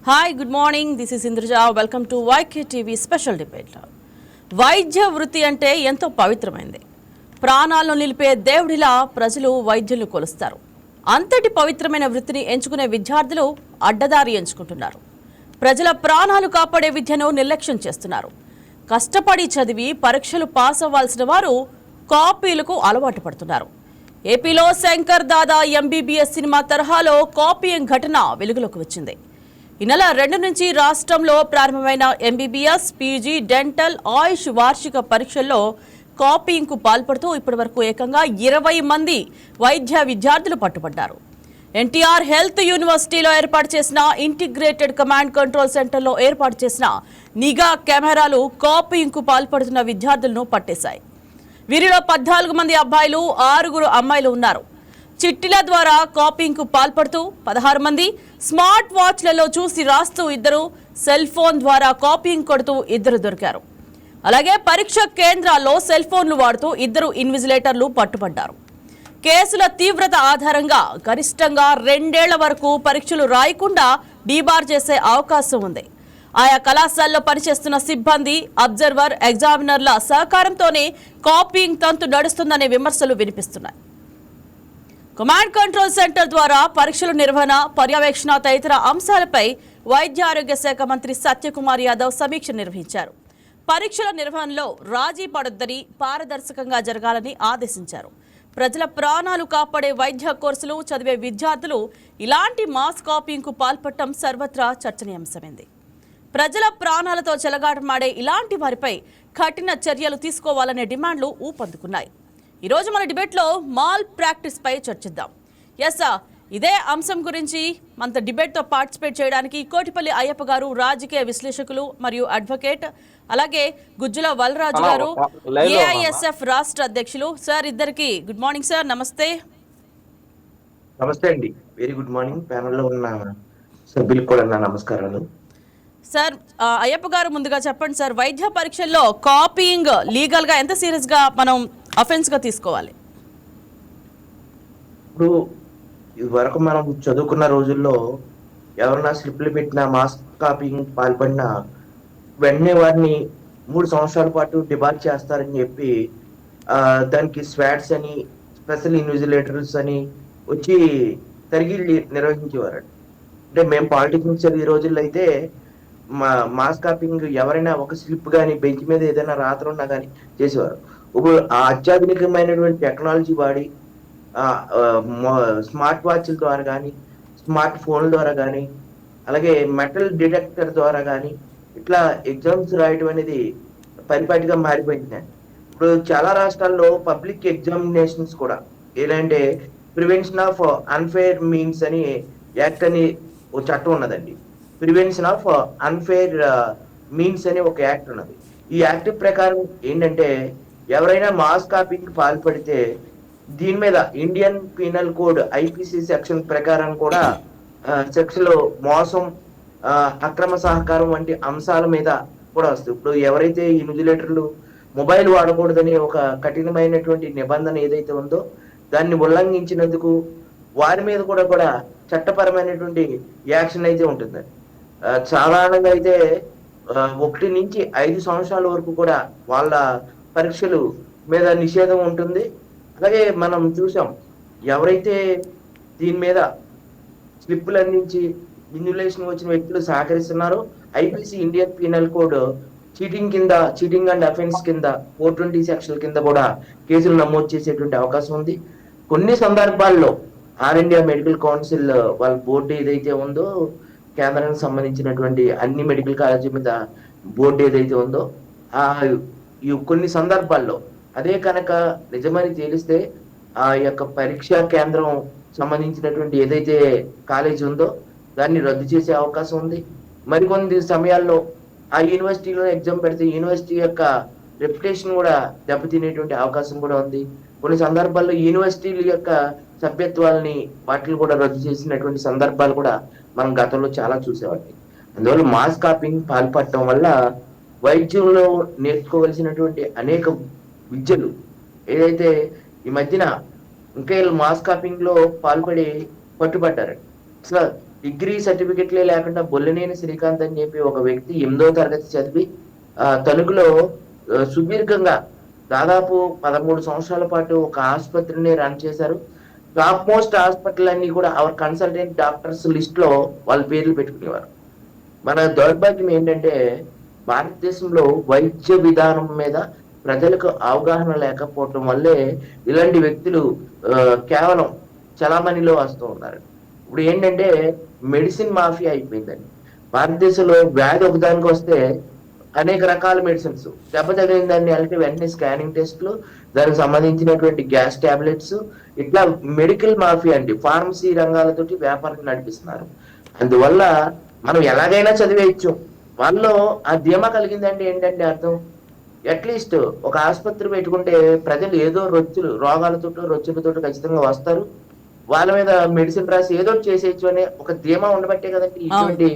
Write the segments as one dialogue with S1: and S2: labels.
S1: Hi, good morning. This is Indruja. Welcome to YKTV special debate. వైద్య వృత్తి అంటే ఎంతో పవిత్రమైంది. ప్రాణాలను నిలిపే దేవుడిలా ప్రజలు వైద్యులను కొలుస్తారు. అంతటి పవిత్రమైన వృత్తిని ఎంచుకునే విద్యార్థులు అడ్డదారి ఎంచుకుంటున్నారు. ప్రజల ప్రాణాలు కాపాడే విద్యను నిర్లక్ష్యం చేస్తున్నారు. కష్టపడి చదివి పరీక్షలు పాస్ అవ్వాల్సిన వారు కాపీలకు అలవాటు పడుతున్నారు. ఏపీలో శంకర్ దాదా ఎంబీబీఎస్ సినిమా తరహాలో కాపీయింగ్ ఘటన వెలుగులోకి వచ్చింది. ఈ నెల 2 నుంచి రాష్ట్రంలో ప్రారంభమైన ఎంబీబీఎస్, పీజీ, డెంటల్, ఆయుష్ వార్షిక పరీక్షల్లో కాపీయింగ్కు పాల్పడుతూ ఇప్పటివరకు ఏకంగా 20 మంది వైద్య విద్యార్థులు పట్టుబడ్డారు. ఎన్టీఆర్ హెల్త్ యూనివర్సిటీలో ఏర్పాటు చేసిన ఇంటిగ్రేటెడ్ కమాండ్ కంట్రోల్ సెంటర్లో ఏర్పాటు చేసిన నిఘా కెమెరాలు కాపీయింగ్కు పాల్పడుతున్న విద్యార్థులను పట్టేశాయి. వీరిలో 14 మంది అబ్బాయిలు, 6 అమ్మాయిలు ఉన్నారు. చిట్టిల ద్వారా కాపీయింగ్కు పాల్పడుతూ 16 మంది, స్మార్ట్ వాచ్లలో చూసి రాస్తూ 2, సెల్ ఫోన్ ద్వారా కాపీయింగ్ కొడుతూ 2 దొరికారు. అలాగే పరీక్ష కేంద్రాల్లో సెల్ ఫోన్లు వాడుతూ 2 ఇన్విజిలేటర్లు పట్టుబడ్డారు. కేసుల తీవ్రత ఆధారంగా గరిష్టంగా 2 ఏళ్ల వరకు పరీక్షలు రాయకుండా డీబార్ చేసే అవకాశం ఉంది. ఆయా కళాశాలలో పనిచేస్తున్న సిబ్బంది, అబ్జర్వర్, ఎగ్జామినర్ల సహకారంతోనే కాపీయింగ్ తంతు నడుస్తుందనే విమర్శలు వినిపిస్తున్నాయి. కమాండ్ కంట్రోల్ సెంటర్ ద్వారా పరీక్షల నిర్వహణ, పర్యవేక్షణ తదితర అంశాలపై వైద్య ఆరోగ్య శాఖ మంత్రి సత్యకుమార్ యాదవ్ సమీక్ష నిర్వహించారు. పరీక్షల నిర్వహణలో రాజీ పడొద్దని, పారదర్శకంగా జరగాలని ఆదేశించారు. ప్రజల ప్రాణాలు కాపాడే వైద్య కోర్సులు చదివే విద్యార్థులు ఇలాంటి మాస్ కాపీయింగ్కు పాల్పడటం సర్వత్రా చర్చనీయాంశమైంది. ప్రజల ప్రాణాలతో చెలగాటమాడే ఇలాంటి వారిపై కఠిన చర్యలు తీసుకోవాలనే డిమాండ్లు ఊపందుకున్నాయి. ఈరోజు మన డిబేట్లో మాల్ ప్రాక్టీస్ పై చర్చిద్దాం. ఇదే అంశం గురించి మన డిబేట్తో పార్టిసిపేట్ చేయడానికి కోటిపల్లి అయ్యప్ప గారు, రాజకీయ విశ్లేషకులు మరియు అడ్వకేట్, అలాగే గుజ్జుల వలరాజు గారు, ఏఐఎస్ఎఫ్ రాష్ట్ర అధ్యక్షులు. సార్, ఇద్దరికి గుడ్ మార్నింగ్ సార్. నమస్తే.
S2: నమస్తే అండి. Very good morning. ప్యానెల్లో ఉన్న సభ్యులకు కూడా నా నమస్కారాలు.
S1: సార్, అయ్యప్ప గారు ముందుగా చెప్పండి సార్, వైద్య పరీక్షల్లో కాపీయింగ్ లీగల్ గా ఎంత సీరియస్ గా మనం అఫెన్స్ గా తీసుకోవాలి?
S2: ఇప్పుడు ఇదివరకు మనం చదువుకున్న రోజుల్లో ఎవరన్నా స్లిప్లు పెట్టినా, మాస్ కాపీయింగ్ పాల్పడినా వెంటనే వారిని 3 సంవత్సరాల పాటు డిబార్ చేస్తారని చెప్పి దానికి స్వాట్స్ అని, స్పెషల్ ఇన్విజిలేటర్స్ అని వచ్చి తరిగి నిర్వహించేవారు. అంటే మేము పాలిటెక్నిక్ చదివే రోజుల్లో అయితే మాస్ కాపీయింగ్ ఎవరైనా ఒక స్లిప్ కానీ, బెంచ్ మీద ఏదైనా రాత్రున్నా కానీ చేసేవారు. ఇప్పుడు ఆ అత్యాధునికమైనటువంటి టెక్నాలజీ వాడి స్మార్ట్ వాచ్ల ద్వారా కానీ, స్మార్ట్ ఫోన్ల ద్వారా కానీ, అలాగే మెటల్ డిటెక్టర్ ద్వారా కానీ ఇట్లా ఎగ్జామ్స్ రాయడం అనేది పరిపాటిగా మారిపోయింది. ఇప్పుడు చాలా రాష్ట్రాల్లో పబ్లిక్ ఎగ్జామినేషన్స్ కూడా ఏంటంటే ప్రివెన్షన్ ఆఫ్ అన్ఫేర్ మీన్స్ అని యాక్ట్ అని ఒక చట్టం ఉన్నదండి. ప్రివెన్షన్ ఆఫ్ అన్ఫేర్ మీన్స్ అని ఒక యాక్ట్ ఉన్నది. ఈ యాక్ట్ ప్రకారం ఏంటంటే ఎవరైనా మాస్ కాపీకి పాల్పడితే దీని మీద Indian penal code IPC section ప్రకారం కూడా సెక్షన్లో మోసం, అక్రమ సహకారం వంటి అంశాల మీద కూడా వస్తుంది. ఇప్పుడు ఎవరైతే ఇన్విజిలేటర్లు మొబైల్ వాడకూడదని ఒక కఠినమైనటువంటి నిబంధన ఏదైతే ఉందో దాన్ని ఉల్లంఘించినందుకు వారి మీద కూడా చట్టపరమైనటువంటి యాక్షన్ అయితే ఉంటుంది. సాధారణంగా అయితే 1 నుంచి 5 సంవత్సరాల వరకు కూడా వాళ్ళ పరీక్షలు మీద నిషేధం ఉంటుంది. అలాగే మనం చూసాం, ఎవరైతే దీని మీద స్లిప్పులు అందించి ఇన్యులేషన్ వచ్చిన వ్యక్తులు సహకరిస్తున్నారో IPC Indian penal code cheating and offence కింద 420 సెక్షన్ కింద కూడా కేసులు నమోదు చేసేటువంటి అవకాశం ఉంది. కొన్ని సందర్భాల్లో ఆల్ ఇండియా మెడికల్ కౌన్సిల్ వాళ్ళ బోర్డు ఏదైతే ఉందో, కేంద్రానికి సంబంధించినటువంటి అన్ని మెడికల్ కాలేజీ మీద బోర్డు ఏదైతే ఉందో, కొన్ని సందర్భాల్లో అదే కనుక నిజమని తేలిస్తే ఆ యొక్క పరీక్షా కేంద్రం సంబంధించినటువంటి ఏదైతే కాలేజీ ఉందో దాన్ని రద్దు చేసే అవకాశం ఉంది. మరికొన్ని సమయాల్లో ఆ యూనివర్సిటీలో ఎగ్జామ్ పెడితే యూనివర్సిటీ యొక్క రెప్యుటేషన్ కూడా దెబ్బతినేటువంటి అవకాశం కూడా ఉంది. కొన్ని సందర్భాల్లో యూనివర్సిటీల యొక్క సభ్యత్వాలని వాటిని కూడా రద్దు చేసినటువంటి సందర్భాలు కూడా మనం గతంలో చాలా చూసేవాళ్ళం. అందువల్ల మాస్ కాపీయింగ్ పాల్పడటం వల్ల వైద్యంలో నేర్చుకోవలసినటువంటి అనేక విద్యలు ఏదైతే ఈ మధ్యన ఇంకా మాస్ కాపీయింగ్ లో పాల్పడి పట్టుబడ్డారు. అసలు డిగ్రీ సర్టిఫికెట్లే లేకుండా బొల్లినేని శ్రీకాంత్ అని చెప్పి ఒక వ్యక్తి 8వ తరగతి చదివి తణుకులో సుదీర్ఘంగా దాదాపు 13 సంవత్సరాల పాటు ఒక ఆసుపత్రిని రన్ చేశారు. టాప్ మోస్ట్ హాస్పిటల్ అన్ని కూడా అవర్ కన్సల్టెంట్ డాక్టర్స్ లిస్ట్ లో వాళ్ళ పేర్లు పెట్టుకునేవారు. మన దౌర్భాగ్యం ఏంటంటే భారతదేశంలో వైద్య విధానం మీద ప్రజలకు అవగాహన లేకపోవటం వల్లే ఇలాంటి వ్యక్తులు కేవలం చలామణిలో వస్తూ ఉన్నారు. ఇప్పుడు ఏంటంటే మెడిసిన్ మాఫియా అయిపోయిందండి. భారతదేశంలో వ్యాధి ఒకదానికి వస్తే అనేక రకాల మెడిసిన్స్, దెబ్బ తగిలిన దాన్ని అంటే వెంటనే స్కానింగ్ టెస్ట్లు, దానికి సంబంధించినటువంటి గ్యాస్ టాబ్లెట్స్, ఇట్లా మెడికల్ మాఫియా అండి ఫార్మసీ రంగాలతోటి వ్యాపారం నడిపిస్తున్నారు. అందువల్ల మనం ఎలాగైనా చదివేయచ్చు. వాళ్ళలో ఆ ధీమా కలిగిందంటే ఏంటంటే అర్థం, అట్లీస్ట్ ఒక ఆసుపత్రి పెట్టుకుంటే ప్రజలు ఏదో రొచ్చులతో ఖచ్చితంగా వస్తారు, వాళ్ళ మీద మెడిసిన్ రాసి ఏదో చేసేయచ్చు అనే ఒక ధీమా ఉండబట్టే కదండి ఇటువంటి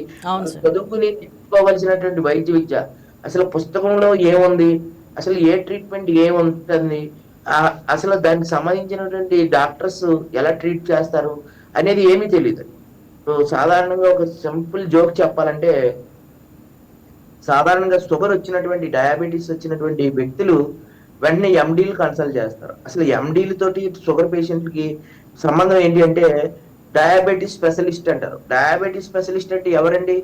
S2: చదువుకుని తీసుకోవాల్సినటువంటి వైద్య విద్య. అసలు పుస్తకంలో ఏముంది, అసలు ఏ ట్రీట్మెంట్ ఏముంటుంది, అసలు దానికి సంబంధించినటువంటి డాక్టర్స్ ఎలా ట్రీట్ చేస్తారు అనేది ఏమీ తెలియదు. సాధారణంగా ఒక సింపుల్ జోక్ చెప్పాలంటే, సాధారణంగా షుగర్ వచ్చినటువంటి డయాబెటీస్ వచ్చినటువంటి వ్యక్తులు వెంటనే ఎండీలు కన్సల్ట్ చేస్తారు. అసలు ఎండీలు తోటి షుగర్ పేషెంట్కి సంబంధం ఏంటి అంటే డయాబెటీస్ స్పెషలిస్ట్ అంటారు. డయాబెటీస్ స్పెషలిస్ట్ అంటే ఎవరండి?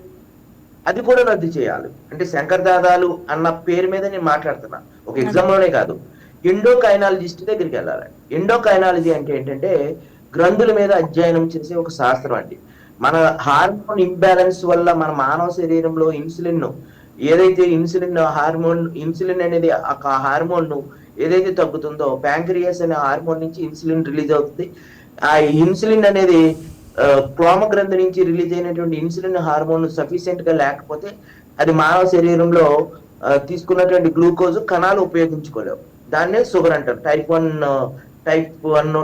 S2: అది కూడా రద్దు చేయాలి. అంటే శంకర్ దాదాలు అన్న పేరు మీద నేను మాట్లాడుతున్నా, ఒక ఎగ్జామ్ లోనే కాదు. ఎండోకైనాలజిస్ట్ దగ్గరికి వెళ్ళాలి. ఎండోకైనాలజీ అంటే ఏంటంటే గ్రంథుల మీద అధ్యయనం చేసే ఒక శాస్త్రం అండి. మన హార్మోన్ ఇంబ్యాలెన్స్ వల్ల మన మానవ శరీరంలో ఏదైతే ఇన్సులిన్ అనేది ఆ హార్మోన్ ను ఏదైతే తగ్గుతుందో, ప్యాంక్రియాస్ అనే హార్మోన్ నుంచి ఇన్సులిన్ రిలీజ్ అవుతుంది. ఆ ఇన్సులిన్ అనేది క్లోమ గ్రంథి నుంచి రిలీజ్ అయినటువంటి ఇన్సులిన్ హార్మోన్ సఫిషియెంట్ గా లేకపోతే అది మానవ శరీరంలో తీసుకున్నటువంటి గ్లూకోజ్ కణాలు ఉపయోగించుకోలేవు. దాన్నే షుగర్ అంటారు. టైప్ 1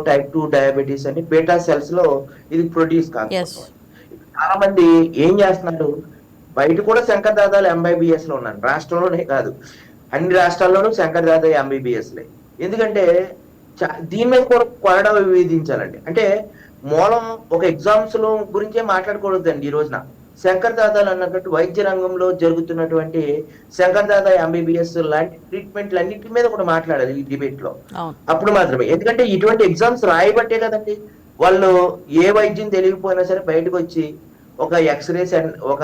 S2: టైప్ 2 డయాబెటీస్ అని బీటా సెల్స్ లో ఇది ప్రొడ్యూస్ కాదు. చాలా మంది ఏం చేస్తున్నారు, బయట కూడా శంకర్ దాదాలు ఎంబీబీఎస్ లో ఉన్నారు, రాష్ట్రంలోనే కాదు అన్ని రాష్ట్రాల్లోనూ శంకర్ దాదా ఎంబీబీఎస్ లే. ఎందుకంటే దీని మీద కూడా కొరడా విధించాలండి. అంటే మూలం ఒక ఎగ్జామ్స్ లో గురించే మాట్లాడకూడదండి ఈ రోజున. శంకర్ దాదాలు అన్నట్టు వైద్య రంగంలో జరుగుతున్నటువంటి శంకర్ దాదా ఎంబీబీఎస్ లాంటి ట్రీట్మెంట్లు అన్నిటి మీద కూడా మాట్లాడాలి ఈ డిబేట్ లో. అప్పుడు మాత్రమే, ఎందుకంటే ఇటువంటి ఎగ్జామ్స్ రాయబట్టే కదండి వాళ్ళు ఏ వైద్యం తెలియకపోయినా సరే బయటకు వచ్చి ఒక ఎక్స్రే ఒక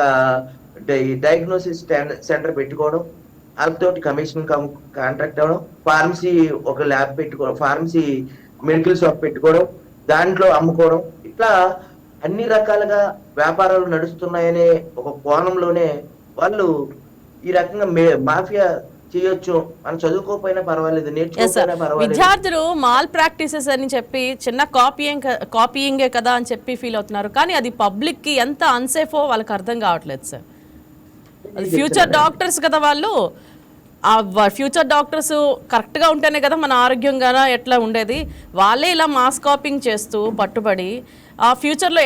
S2: డయాగ్నోసిస్ సెంటర్ పెట్టుకోవడం, వాళ్ళతోటి కమిషన్ కాంట్రాక్ట్ అవ్వడం, ఫార్మసీ ఒక ల్యాబ్ పెట్టుకోవడం, ఫార్మసీ మెడికల్ షాప్ పెట్టుకోవడం, దాంట్లో అమ్ముకోవడం, ఇట్లా అన్ని రకాలుగా వ్యాపారాలు నడుస్తున్నాయనే ఒక కోణంలోనే వాళ్ళు ఈ రకంగా మాఫియా చేయొచ్చు. మనం చదువుకోకపోయినా పర్వాలేదు, నేర్చుకోకపోయినా పర్వాలేదు.
S1: విద్యార్థులు మాల్ ప్రాక్టీసెస్ అని చెప్పి చిన్న కాపీయింగే కదా అని చెప్పి ఫీల్ అవుతున్నారు. కానీ అది పబ్లిక్ కి ఎంత అన్సేఫో వాళ్ళకి అర్థం కావట్లేదు సార్. అది ఫ్యూచర్ డాక్టర్స్ కదా వాళ్ళు. ఆ ఫ్యూచర్ డాక్టర్స్ కరెక్ట్గా ఉంటేనే కదా మన ఆరోగ్యంగా ఎట్లా ఉండేది. వాళ్ళే ఇలా మాస్ కాపింగ్ చేస్తూ పట్టుబడి ఆ ఫ్యూచర్లో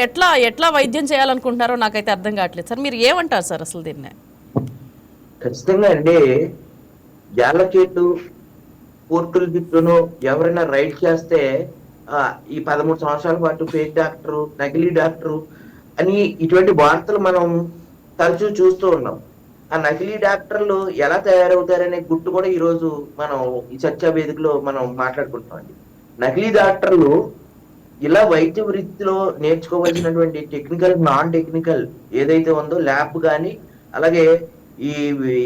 S1: ఎట్లా వైద్యం చేయాలనుకుంటున్నారో నాకైతే అర్థం కావట్లేదు సార్. మీరు ఏమంటారు సార్ అసలు దీన్ని?
S2: ఖచ్చితంగా అండి, జాలకేటు కోర్టుల దిక్కును ఎవరైనా రైడ్ చేస్తే ఈ 13 సంవత్సరాల పాటు ఫేక్ డాక్టరు, నకిలీ డాక్టరు అని ఇటువంటి వార్తలు మనం తరచూ చూస్తూ ఉన్నాం. ఆ నకిలీ డాక్టర్లు ఎలా తయారవుతారనే గుట్టు కూడా ఈ రోజు మనం ఈ చర్చా వేదికలో మనం మాట్లాడుకుంటున్నాం. నకిలీ డాక్టర్లు ఇలా వైద్య వృత్తిలో నేర్చుకోవాల్సినటువంటి టెక్నికల్, నాన్ టెక్నికల్ ఏదైతే ఉందో ల్యాబ్ కానీ అలాగే ఈ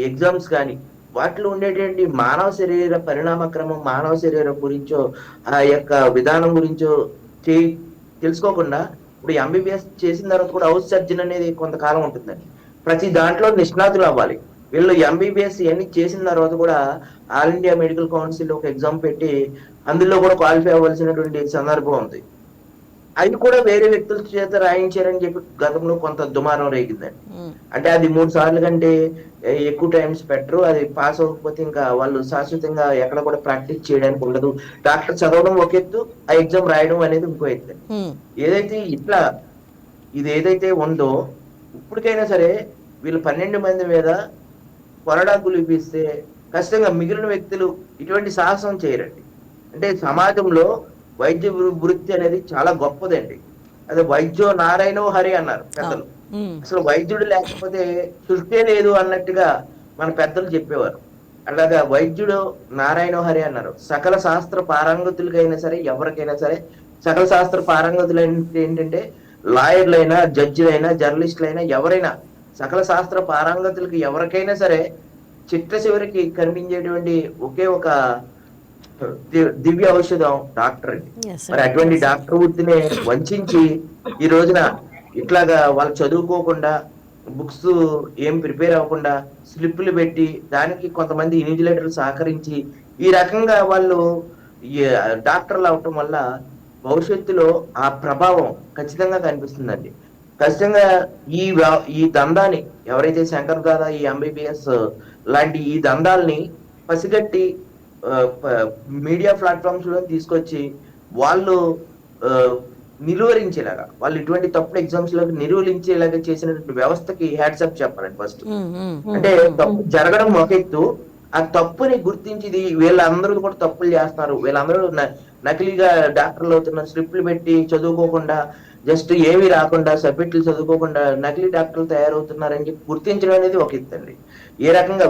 S2: ఎగ్జామ్స్ కానీ వాటిలో ఉండేటువంటి మానవ శరీర పరిణామ క్రమం, మానవ శరీరం గురించో ఆ యొక్క విధానం గురించో తెలుసుకోకుండా ఇప్పుడు ఎంబీబీఎస్ చేసిన తర్వాత కూడా హౌస్ సర్జన్ అనేది కొంతకాలం ఉంటుందండి. ప్రతి దాంట్లో నిష్ణాతులు అవ్వాలి. వీళ్ళు ఎంబీబీఎస్ ఇవన్నీ చేసిన తర్వాత కూడా ఆల్ ఇండియా మెడికల్ కౌన్సిల్ ఒక ఎగ్జామ్ పెట్టి అందులో కూడా క్వాలిఫై అవ్వాల్సినటువంటి సందర్భం ఉంది. అవి కూడా వేరే వ్యక్తుల చేత రాయించారని చెప్పి గతంలో కొంత దుమారం రేగిందండి. అంటే అది 3 సార్లు కంటే ఎక్కువ టైమ్స్ పెట్టరు, అది పాస్ అవ్వకపోతే ఇంకా వాళ్ళు శాశ్వతంగా ఎక్కడ కూడా ప్రాక్టీస్ చేయడానికి ఉండదు. డాక్టర్ చదవడం ఒక ఎత్తు, ఆ ఎగ్జామ్ రాయడం అనేది ఇంకో ఎత్తు. ఏదైతే ఇది ఏదైతే ఉందో ఇప్పటికైనా సరే వీళ్ళు 12 మంది మీద కొరడాకులు ఇప్పిస్తే ఖచ్చితంగా మిగిలిన వ్యక్తులు ఇటువంటి సాహసం చేయరండి. అంటే సమాజంలో వైద్య వృత్తి అనేది చాలా గొప్పదండి. అదే వైద్యో నారాయణో హరి అన్నారు పెద్దలు.
S1: ఉమ్,
S2: అసలు వైద్యుడు లేకపోతే సృష్టి లేదు అన్నట్టుగా మన పెద్దలు చెప్పేవారు. అలాగా వైద్యుడు నారాయణ హరి అన్నారు. సకల శాస్త్ర పారంగతులకైనా సరే, ఎవరికైనా సరే సకల శాస్త్ర పారంగతులు అంటే ఏంటంటే లాయర్లైనా, జడ్జిలైనా, జర్నలిస్టులైనా, ఎవరైనా సకల శాస్త్ర పారంగతులకి ఎవరికైనా సరే చిట్ట చివరికి కనిపించేటువంటి ఒకే ఒక దివ్య ఔషధం డాక్టర్ అండి.
S1: yes,
S2: మరి
S1: sir.
S2: అటువంటి డాక్టర్ వృత్తిని వంచి ఈ రోజున ఇట్లాగా వాళ్ళు చదువుకోకుండా, బుక్స్ ఏం ప్రిపేర్ అవ్వకుండా స్లిప్పులు పెట్టి దానికి కొంతమంది ఇన్విజిలేటర్లు సహకరించి ఈ రకంగా వాళ్ళు ఈ డాక్టర్లు అవటం వల్ల భవిష్యత్తులో ఆ ప్రభావం ఖచ్చితంగా కనిపిస్తుందండి. ఖచ్చితంగా ఈ దందాన్ని ఎవరైతే శంకర్ దాదా ఈ ఎంబీబీఎస్ లాంటి ఈ దందాల్ని పసిగట్టి మీడియా ప్లాట్ఫామ్స్ లో తీసుకొచ్చి వాళ్ళు ఆ, నిలువరించేలాగా, వాళ్ళు ఇటువంటి తప్పుడు ఎగ్జామ్స్ లో నిలువరించేలాగా చేసినటువంటి వ్యవస్థకి హ్యాట్సప్ చెప్పాలండి ఫస్ట్.
S1: ఉమ్, ఉమ్,
S2: అంటే తప్పు జరగడం ఒక ఎత్తు, ఆ తప్పుని గుర్తించి వీళ్ళందరూ కూడా తప్పులు చేస్తున్నారు, వీళ్ళందరూ నకిలీగా డాక్టర్లు అవుతున్నారు, స్లిప్లు పెట్టి చదువుకోకుండా, జస్ట్ ఏమీ రాకుండా సబ్జెక్టులు చదువుకోకుండా నకిలీ డాక్టర్లు తయారవుతున్నారని చెప్పి గుర్తించడం అనేది ఒక ఎత్తు అండి. ఏ రకంగా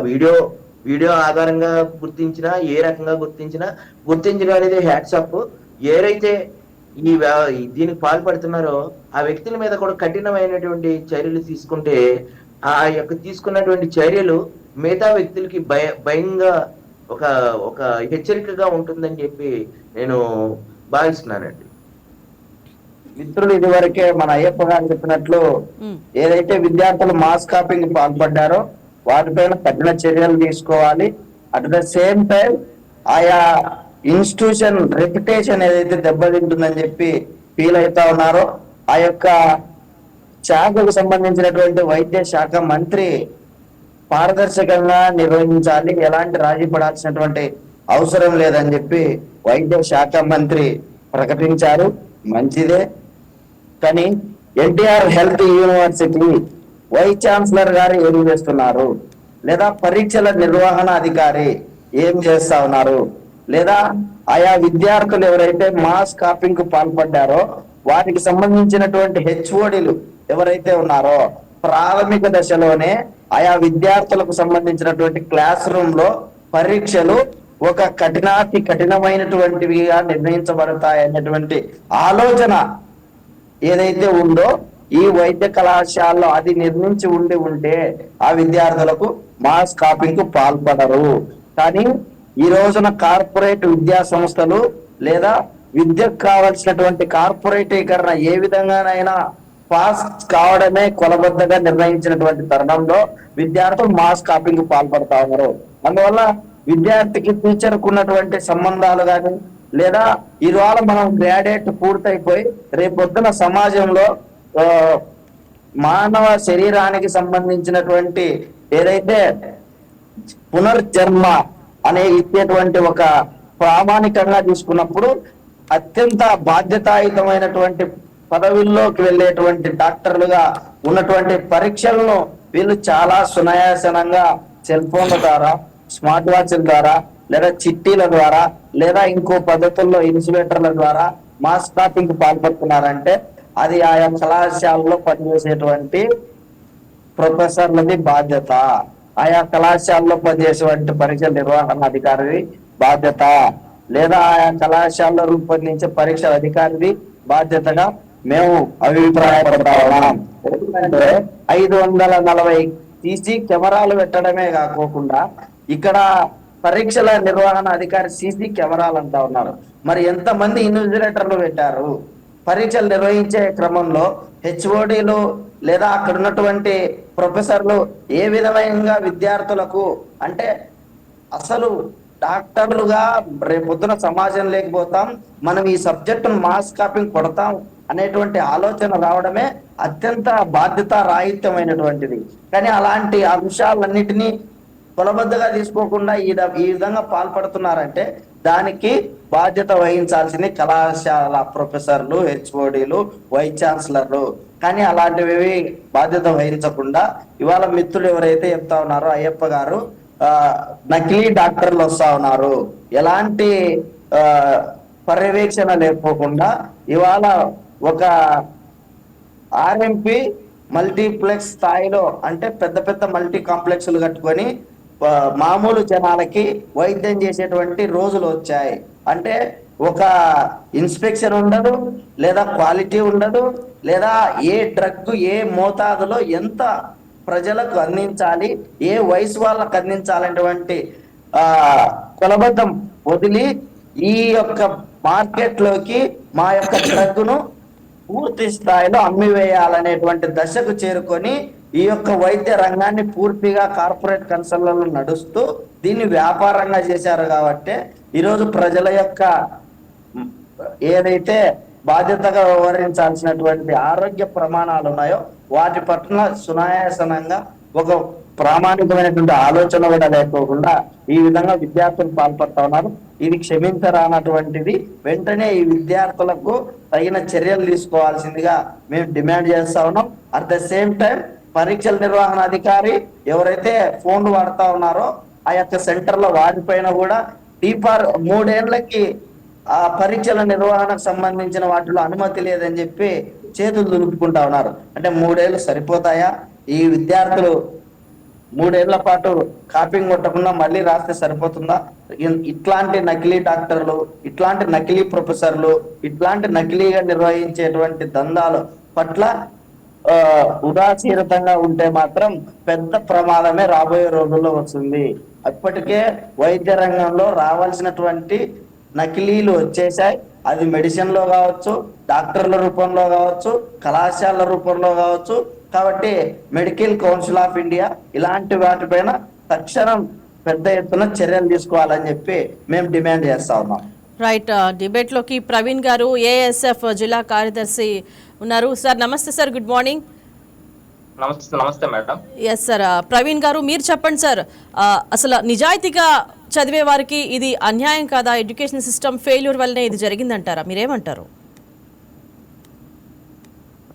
S2: వీడియో ఆధారంగా గుర్తించినా, ఏ రకంగా గుర్తించడం అనేది హ్యాట్సప్. ఏదైతే దీనికి పాల్పడుతున్నారో ఆ వ్యక్తుల మీద కూడా కఠినమైనటువంటి చర్యలు తీసుకుంటే ఆ యొక్క తీసుకున్నటువంటి చర్యలు మిగతా వ్యక్తులకి భయంగా ఒక ఒక హెచ్చరికగా ఉంటుందని చెప్పి నేను భావిస్తున్నానండి.
S3: మిత్రులు ఇదివరకే మన అయ్యప్ప గారు చెప్పినట్లు
S1: ఉమ్.
S3: ఏదైతే విద్యార్థులు మాస్ కాపింగ్ పాల్పడ్డారో వాటిపైన కఠిన చర్యలు తీసుకోవాలి. అట్ ద సేమ్ టైం ఆయా ఇన్స్టిట్యూషన్ రెప్యుటేషన్ ఏదైతే దెబ్బతింటుందని చెప్పి ఫీల్ అవుతా ఉన్నారో ఆ యొక్క శాఖకు సంబంధించినటువంటి వైద్య శాఖ మంత్రి పారదర్శకంగా నిర్వహించాలి, ఎలాంటి రాజీ పడాల్సినటువంటి అవసరం లేదని చెప్పి వైద్య శాఖ మంత్రి ప్రకటించారు. మంచిదే. కానీ NTR health university vice chancellor గారు ఏం చేస్తున్నారు, లేదా పరీక్షల నిర్వహణ అధికారి ఏం చేస్తా ఉన్నారు, లేదా ఆయా విద్యార్థులు ఎవరైతే మాస్ కాపింగ్ కు పాల్పడ్డారో వాటికి సంబంధించినటువంటి హెచ్ఓడిలు ఎవరైతే ఉన్నారో ప్రాథమిక దశలోనే ఆయా విద్యార్థులకు సంబంధించినటువంటి క్లాస్ రూమ్ లో పరీక్షలు ఒక కఠినమైనటువంటివిగా నిర్ణయించబడతాయి అన్నటువంటి ఆలోచన ఏదైతే ఉందో ఈ వైద్య కళాశాలలో అది నిర్మించి ఉంటే ఆ విద్యార్థులకు మాస్ కాపింగ్ కు పాల్పడరు. కానీ ఈ రోజున కార్పొరేట్ విద్యా సంస్థలు లేదా విద్యకు కావలసినటువంటి కార్పొరేటీకరణ ఏ విధంగానైనా పాస్ కావడమే కొలబద్దగా నిర్ణయించినటువంటి తరుణంలో విద్యార్థులు మాస్ కాపింగ్ కు పాల్పడతా ఉన్నారు. అందువల్ల విద్యార్థికి టీచర్ కు ఉన్నటువంటి సంబంధాలు కానీ, లేదా ఇవాళ మనం గ్రాడ్యుయేట్ పూర్తయిపోయి రేపొద్దున సమాజంలో మానవ శరీరానికి సంబంధించినటువంటి ఏదైతే పునర్జన్మ అనే ఇచ్చేటువంటి ఒక ప్రామాణికంగా తీసుకున్నప్పుడు అత్యంత బాధ్యతాయుతమైనటువంటి పదవుల్లోకి వెళ్ళేటువంటి డాక్టర్లుగా ఉన్నటువంటి పరీక్షలను వీళ్ళు చాలా సునాయాసనంగా సెల్ ఫోన్ల ద్వారా, స్మార్ట్ వాచ్ల ద్వారా, లేదా చిట్టీల ద్వారా, లేదా ఇంకో పద్ధతుల్లో ఇన్సులేటర్ల ద్వారా మాస్ కాపింగ్ కు పాల్పడుతున్నారంటే అది ఆయా కళాశాలలో పనిచేసేటువంటి ప్రొఫెసర్లది బాధ్యత, ఆయా కళాశాలలో పనిచేసేటువంటి పరీక్షల నిర్వహణ అధికారి బాధ్యత, లేదా ఆయా కళాశాలలో రూపొందించే పరీక్షల అధికారిది బాధ్యతగా మేము అభిప్రాయపడతా ఉన్నాం. ఎందుకంటే 540 సీసీ కెమెరాలు పెట్టడమే కాకోకుండా ఇక్కడ పరీక్షల నిర్వహణ అధికారి సీసీ కెమెరాలు అంటా ఉన్నారు. మరి ఎంతమంది ఇన్విజిలేటర్లు పెట్టారు? పరీక్షలు నిర్వహించే క్రమంలో హెచ్ఓడీలు లేదా అక్కడ ఉన్నటువంటి ప్రొఫెసర్లు ఏ విధమైన విద్యార్థులకు, అంటే అసలు డాక్టర్లుగా రేపొద్దున సమాజం లేకపోతాం, మనం ఈ సబ్జెక్టును మాస్ కాపింగ్ కొడతాం అనేటువంటి ఆలోచన రావడమే అత్యంత బాధ్యత రాహిత్యమైనటువంటిది. కానీ అలాంటి అంశాలన్నిటినీ కొలబద్దగా తీసుకోకుండా ఈ విధంగా పాల్పడుతున్నారంటే దానికి బాధ్యత వహించాల్సింది కళాశాల ప్రొఫెసర్లు, హెచ్ఓడీలు, వైస్ ఛాన్సలర్లు. కానీ అలాంటివి బాధ్యత వహించకుండా ఇవాళ మిత్రులు ఎవరైతే చెప్తా ఉన్నారో అయ్యప్ప గారు, నకిలీ డాక్టర్లు వస్తా ఉన్నారు, ఎలాంటి పర్యవేక్షణ లేకపోకుండా ఇవాళ ఒక ఆర్ఎంపి మల్టీప్లెక్స్ స్థాయిలో అంటే పెద్ద పెద్ద మల్టీ కాంప్లెక్స్లు కట్టుకొని మామూలు జనాలకి వైద్యం చేసేటువంటి రోజులు వచ్చాయి. అంటే ఒక ఇన్స్పెక్షన్ ఉండదు, లేదా క్వాలిటీ ఉండదు, లేదా ఏ డ్రగ్ ఏ మోతాదులో ఎంత ప్రజలకు అందించాలి, ఏ వయసు వాళ్ళకు అందించాలనేటువంటి ఆ కొలబద్దం వదిలి ఈ యొక్క మార్కెట్ లోకి మా యొక్క డ్రగ్ ను పూర్తి స్థాయిలో అమ్మివేయాలనేటువంటి దశకు చేరుకొని ఈ యొక్క వైద్య రంగాన్ని పూర్తిగా కార్పొరేట్ కన్సర్న్లలో నడుస్తూ దీన్ని వ్యాపారంగా చేశారు. కాబట్టి ఈరోజు ప్రజల యొక్క ఏదైతే బాధ్యతగా వ్యవహరించాల్సినటువంటి ఆరోగ్య ప్రమాణాలు ఉన్నాయో వాటి పట్ల సునాయాసనంగా ఒక ప్రామాణికమైనటువంటి ఆలోచన కూడా లేకోకుండా ఈ విధంగా విద్యార్థులు పాల్పడతా ఉన్నారు. ఇది క్షమించరానటువంటిది. వెంటనే ఈ విద్యార్థులకు తగిన చర్యలు తీసుకోవాల్సిందిగా మేము డిమాండ్ చేస్తా ఉన్నాం. అట్ ద సేమ్ టైం పరీక్షల నిర్వహణ అధికారి ఎవరైతే ఫోన్లు వాడుతా ఉన్నారో ఆ యొక్క సెంటర్లో వాటిపైన కూడా టీపార్ 3 ఏళ్లకి ఆ పరీక్షల నిర్వహణకు సంబంధించిన వాటిలో అనుమతి లేదని చెప్పి చేతులు దులుపుకుంటా ఉన్నారు. అంటే 3 ఏళ్ళు సరిపోతాయా? ఈ విద్యార్థులు 3 ఏళ్ల పాటు కాపింగ్ కొట్టకుండా మళ్ళీ రాస్తే సరిపోతుందా? ఇట్లాంటి నకిలీ డాక్టర్లు, ఇట్లాంటి నకిలీ ప్రొఫెసర్లు, ఇట్లాంటి నకిలీగా నిర్వహించేటువంటి దందాలు పట్ల ఉదాసీనతంగా ఉంటే మాత్రం పెద్ద ప్రమాదమే రాబోయే రోజుల్లో వస్తుంది. అప్పటికే వైద్య రంగంలో రావాల్సినటువంటి నకిలీలు వచ్చేసాయి. అది మెడిసిన్ లో కావచ్చు, డాక్టర్ల రూపంలో కావచ్చు, కళాశాలల రూపంలో కావచ్చు. కాబట్టి మెడికల్ కౌన్సిల్ ఆఫ్ ఇండియా ఇలాంటి వాటిపైన తక్షణం పెద్ద ఎత్తున చర్యలు తీసుకోవాలని చెప్పి మేము డిమాండ్ చేస్తా ఉన్నాం.
S1: రైట్, డిబేట్ లోకి ప్రవీణ్ గారు ఏఎస్ఎఫ్ జిల్లా కార్యదర్శి ఉన్నారు. సార్ నమస్తే సార్, గుడ్ మార్నింగ్.
S4: నమస్తే మేడం.
S1: ఎస్ సార్, ప్రవీణ్ గారు మీరు చెప్పండి సార్, అసలు నిజాయితీగా చదివే వారికి ఇది అన్యాయం కాదా? ఎడ్యుకేషన్ సిస్టమ్ ఫెయిల్యూర్ వల్లనే ఇది జరిగిందంటారా? మీరేమంటారు?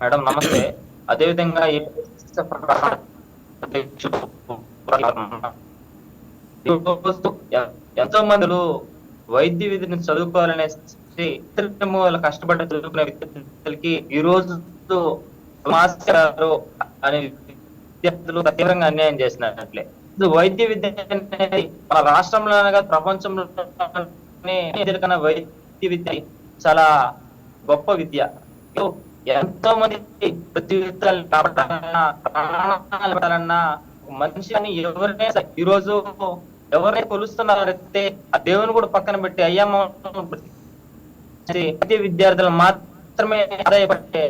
S4: మేడం నమస్తే. అదేవిధంగా ఎంతో మంది వైద్య విధిని చదువుకోవాలనే కష్టపడ్డ చదువుకునే విద్యార్థులకి ఈ రోజు అనే విద్యార్థులు తీవ్రంగా అన్యాయం చేసినట్లే. వైద్య విద్య అనేది మన రాష్ట్రంలోనే కాదు ప్రపంచంలోనే కన్నా వైద్య విద్య చాలా గొప్ప విద్య. ఎంతో మంది ప్రతి కాపాడాలన్నా మనిషి అని ఎవరైనా ఈ రోజు ఎవరైనా కొలుస్తున్నారంటే ఆ దేవుని కూడా పక్కన పెట్టి అయ్యమ్మ విద్యార్థులు మాత్రమే ఆదాయపడే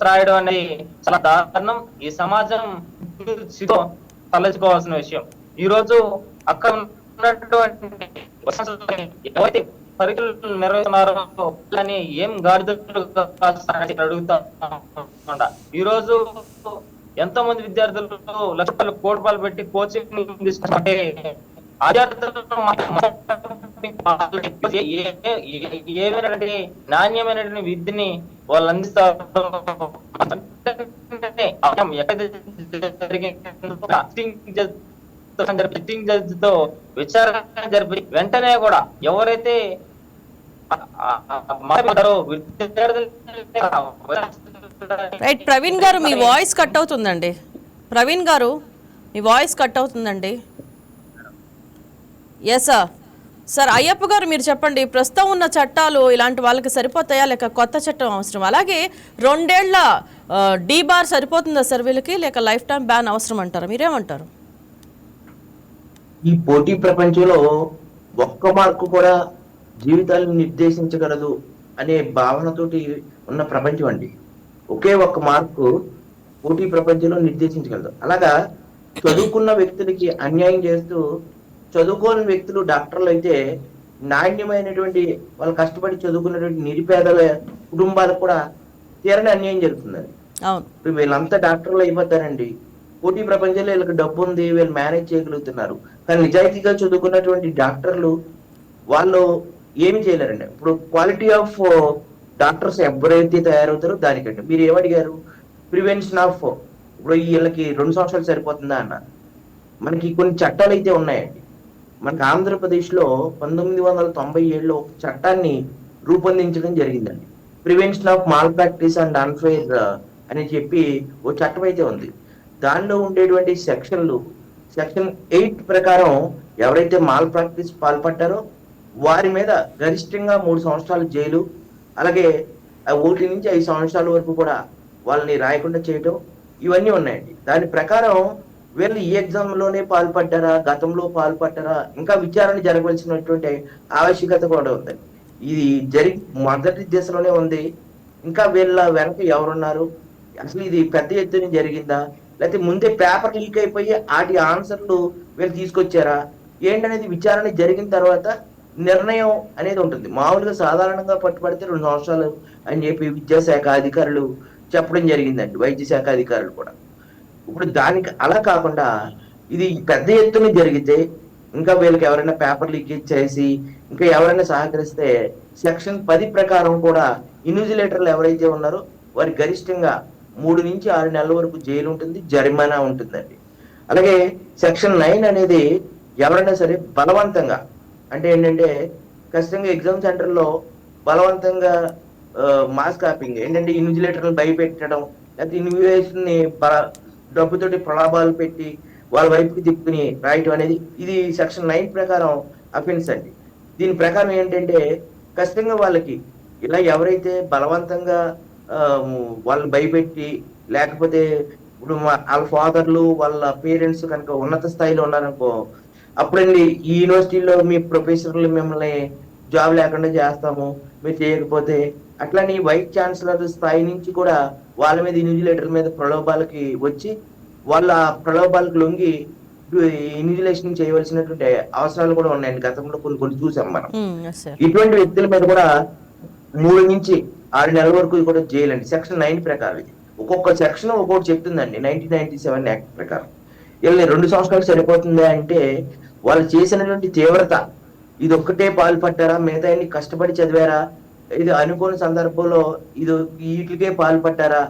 S4: రాయడం అనేది చాలా దారుణం. ఈ సమాజం తలచుకోవాల్సిన విషయం. ఈ రోజు అక్కడ ఉన్నటువంటి ఎవరైతే పరీక్షలు నిర్వహిస్తున్నారో అని ఏం గాడిదలు అడుగుతా. ఈ రోజు ఎంతో మంది విద్యార్థులు లక్షలు కోటి రూపాయలు పెట్టి కోచింగ్ తీసుకుంటే ఏమైనటువంటి నాణ్యమైనటువంటి విద్యని వాళ్ళు అందిస్తారు. విచారణ జరిపి వెంటనే కూడా ఎవరైతే
S1: రైట్, ప్రవీణ్ గారు మీ వాయిస్ కట్ అవుతుందండి. ప్రవీణ్ గారు మీ వాయిస్ కట్ అవుతుందండి. ఎస్ సార్, అయ్యప్ప గారు మీరు చెప్పండి, ప్రస్తుతం ఉన్న చట్టాలు ఇలాంటి వాళ్ళకి సరిపోతాయా లేక కొత్త చట్టం అవసరం? అలాగే 2 ఏళ్ల డీబార్ సరిపోతుందా సార్ వీళ్ళకి, లేక లైఫ్ టైం బ్యాన్ అవసరం అంటారా? మీరేమంటారు?
S2: ఈ పోటీ ప్రపంచంలో ఒక్క మార్కు కూడా జీవితాలను నిర్దేశించగలదు అనే భావనతోటి ఉన్న ప్రపంచం అండి. ఒకే ఒక్క మార్కు పోటీ ప్రపంచంలో నిర్దేశించగలదు. అలాగా చదువుకున్న వ్యక్తులకి అన్యాయం చేస్తూ చదువుకోని వ్యక్తులు డాక్టర్లు అయితే నాణ్యమైనటువంటి వాళ్ళు కష్టపడి చదువుకున్నటువంటి నిరుపేదల కుటుంబాలకు కూడా తీరని అన్యాయం జరుగుతుందండి. ఇప్పుడు వీళ్ళంతా డాక్టర్లు అయిపోతారండి. పోటీ ప్రపంచంలో వీళ్ళకి డబ్బు ఉంది, వీళ్ళు మేనేజ్ చేయగలుగుతున్నారు. కానీ నిజాయితీగా చదువుకున్నటువంటి డాక్టర్లు వాళ్ళు ఏమి చేయలేరండి. ఇప్పుడు క్వాలిటీ ఆఫ్ డాక్టర్స్ ఎవరైతే తయారవుతారో దానికంటే మీరు ఏమడిగారు, ప్రివెన్షన్ ఆఫ్ ఇప్పుడు వీళ్ళకి 2 సంవత్సరాలు సరిపోతుందా అన్న. మనకి కొన్ని చట్టాలు అయితే ఉన్నాయండి. మనకు ఆంధ్రప్రదేశ్లో 1997లో ఒక చట్టాన్ని రూపొందించడం జరిగిందండి. Prevention of mall practice and unfair అని చెప్పి ఓ చట్టం అయితే ఉంది. దానిలో ఉండేటువంటి సెక్షన్ 8 ప్రకారం ఎవరైతే మాల్ ప్రాక్టీస్ పాల్పడ్డారో వారి మీద గరిష్టంగా 3 సంవత్సరాల జైలు, అలాగే 1 నుంచి 5 సంవత్సరాల వరకు కూడా వాళ్ళని రాయకుండా చేయటం, ఇవన్నీ ఉన్నాయండి. దాని ప్రకారం వీళ్ళు ఈ ఎగ్జామ్ లోనే పాల్పడ్డారా, గతంలో పాల్పడ్డారా, ఇంకా విచారణ జరగవలసినటువంటి ఆవశ్యకత కూడా ఉందండి. ఇది మొదటి దశలోనే ఉంది. ఇంకా వీళ్ళ వెనక ఎవరున్నారు, అసలు ఇది పెద్ద ఎత్తున జరిగిందా, లేకపోతే ముందే పేపర్ లీక్ అయిపోయి వాటి ఆన్సర్లు వీళ్ళు తీసుకొచ్చారా ఏంటనేది విచారణ జరిగిన తర్వాత నిర్ణయం అనేది ఉంటుంది. మామూలుగా సాధారణంగా పట్టుబడితే 2 సంవత్సరాలు అని చెప్పి విద్యాశాఖ అధికారులు చెప్పడం జరిగిందండి, వైద్య శాఖ అధికారులు కూడా. ఇప్పుడు దానికి అలా కాకుండా ఇది పెద్ద ఎత్తున జరిగితే, ఇంకా వీళ్ళకి ఎవరైనా పేపర్ లీకేజ్ చేసి ఇంకా ఎవరైనా సహకరిస్తే సెక్షన్ 10 ప్రకారం కూడా ఇన్విజిలేటర్లు ఎవరైతే ఉన్నారో వారి గరిష్టంగా 3 నుంచి 6 నెలల వరకు జైలు ఉంటుంది, జరిమానా ఉంటుందండి. అలాగే సెక్షన్ 9 అనేది ఎవరైనా సరే బలవంతంగా, అంటే ఏంటంటే ఖచ్చితంగా ఎగ్జామ్ సెంటర్లో బలవంతంగా మాస్ కాపింగ్, ఏంటంటే ఇన్విజిలేటర్లు భయపెట్టడం, లేకపోతే ఇన్విజిలేషన్ ని డబ్బుతోటి ప్రలాభాలు పెట్టి వాళ్ళ వైపుకి తిప్పుకుని రాయటం అనేది ఇది సెక్షన్ 9 ప్రకారం అఫెన్స్ అండి. దీని ప్రకారం ఏంటంటే ఖచ్చితంగా వాళ్ళకి ఇలా ఎవరైతే బలవంతంగా వాళ్ళని భయపెట్టి, లేకపోతే ఇప్పుడు వాళ్ళ ఫాదర్లు వాళ్ళ పేరెంట్స్ కనుక ఉన్నత స్థాయిలో ఉన్నారనుకో, అప్పుడండి ఈ యూనివర్సిటీలో మీ ప్రొఫెసర్లు మిమ్మల్ని జాబ్ లేకుండా చేస్తాము మీరు చేయకపోతే, అట్లని వైస్ ఛాన్సలర్ స్థాయి నుంచి కూడా వాళ్ళ మీద ఇన్విజిలేటర్ మీద ప్రలోభాలకి వచ్చి వాళ్ళ ప్రలోభాలకు లొంగి ఇన్విజిలేషన్ చేయవలసినటువంటి అవసరాలు కూడా ఉన్నాయండి. గతంలో కొన్ని చూసాం మనం. ఇటువంటి వ్యక్తుల మీద కూడా 3 నుంచి 6 నెలల వరకు కూడా జైలు అండి, సెక్షన్ 9 ప్రకారం. ఇది ఒక్కొక్క సెక్షన్ ఒక్కొక్కటి చెప్తుందండి. 1997 యాక్ట్ ప్రకారం వీళ్ళని 2 సంవత్సరాలు సరిపోతుందా అంటే వాళ్ళు చేసినటువంటి తీవ్రత, ఇది ఒక్కటే పాల్పడ్డారా, మిగతా కష్టపడి చదివారా, ఇది అనుకోని సందర్భంలో వీటికే పాల్పడ్డారా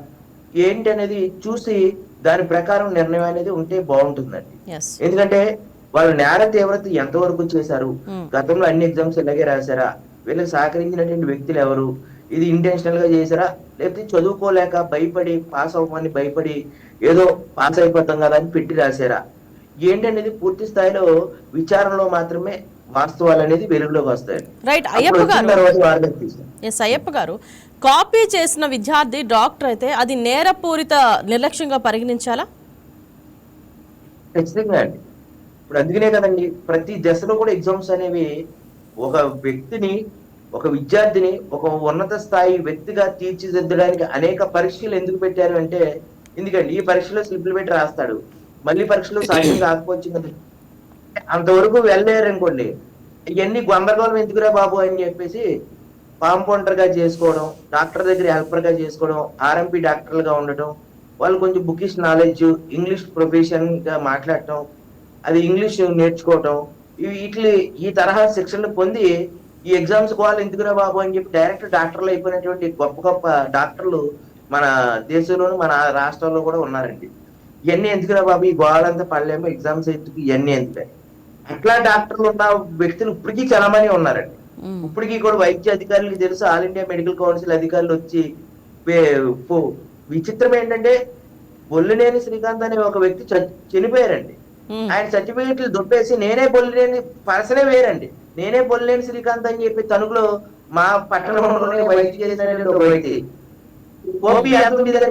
S2: ఏంటి అనేది చూసి దాని ప్రకారం నిర్ణయం అనేది ఉంటే బాగుంటుందండి. ఎందుకంటే వాళ్ళు నేర తీవ్రత ఎంతవరకు చేశారు, గతంలో అన్ని ఎగ్జామ్స్ ఇలాగే రాశారా, వీళ్ళకి సహకరించినటువంటి వ్యక్తులు ఎవరు, ఇది ఇంటెన్షనల్ గా చేశారా, లేకపోతే చదువుకోలేక భయపడి పాస్ అవ్వమని భయపడి ఏదో పాస్ అయిపోతాం కదా అని పెట్టి రాశారా ఏంటనేది పూర్తి స్థాయిలో విచారణలో మాత్రమే వాస్తవాలు అనేది వెలుగులోకి వస్తాయి.
S1: రైట్ అయ్యప్ప గారు, కాపీ చేసిన విద్యార్థి డాక్టర్ అయితే అది నేరపూరిత నిర్లక్ష్యంగా పరిగణించాలా?
S2: ఖచ్చితంగా అండి. ఇప్పుడు అందుకనే కదండి ప్రతి దశలో కూడా ఎగ్జామ్స్ అనేవి ఒక వ్యక్తిని, ఒక విద్యార్థిని ఒక ఉన్నత స్థాయి వ్యక్తిగా తీర్చిదిద్దడానికి అనేక పరీక్షలు ఎందుకు పెట్టారు అంటే, ఎందుకండి ఈ పరీక్షలో స్లిప్లు పెట్టి రాస్తాడు, మళ్ళీ పరీక్షలో సాధ్యం కాకపోవచ్చు కదా, అంతవరకు వెళ్ళలేరనుకోండి, ఇవన్నీ గందరగోళం ఎందుకురా బాబు అని చెప్పేసి కాంపౌండర్ గా చేసుకోవడం, డాక్టర్ దగ్గర హెల్పర్ గా చేసుకోవడం, ఆర్ఎంపీ డాక్టర్లుగా ఉండటం, వాళ్ళు కొంచెం బుకిష్ నాలెడ్జ్, ఇంగ్లీష్ ప్రొఫెషన్ గా మాట్లాడటం, అది ఇంగ్లీష్ నేర్చుకోవటం, ఈ తరహా శిక్షణలు పొంది ఈ ఎగ్జామ్స్ వాళ్ళు ఎందుకురా బాబు అని చెప్పి డైరెక్ట్ డాక్టర్లు అయిపోయినటువంటి గొప్ప గొప్ప డాక్టర్లు మన దేశంలోను మన రాష్ట్రాల్లో కూడా ఉన్నారండి. ఇవన్నీ ఎందుకురా బాబు, ఈ గోవాలంతా పడలేము, ఎగ్జామ్స్ ఎందుకు, ఇవన్నీ ఎందుకు, అట్లా డాక్టర్లు ఉన్న వ్యక్తులు ఇప్పటికీ చాలా మంది ఉన్నారండి. ఇప్పటికీ కూడా వైద్య అధికారులకు తెలుసు, ఆల్ ఇండియా మెడికల్ కౌన్సిల్ అధికారులు వచ్చి విచిత్రం ఏంటంటే బొల్లినేని శ్రీకాంత్ అనే ఒక వ్యక్తి చనిపోయారండి. ఆయన సర్టిఫికెట్లు దొప్పేసి నేనే బొల్లినేని పర్సనే వేరండి, నేనే బొల్లినేని శ్రీకాంత్ అని చెప్పి తణుకులో మా పట్టణంలోనే వైద్య చేసిన ఒక వ్యక్తి ఓపీ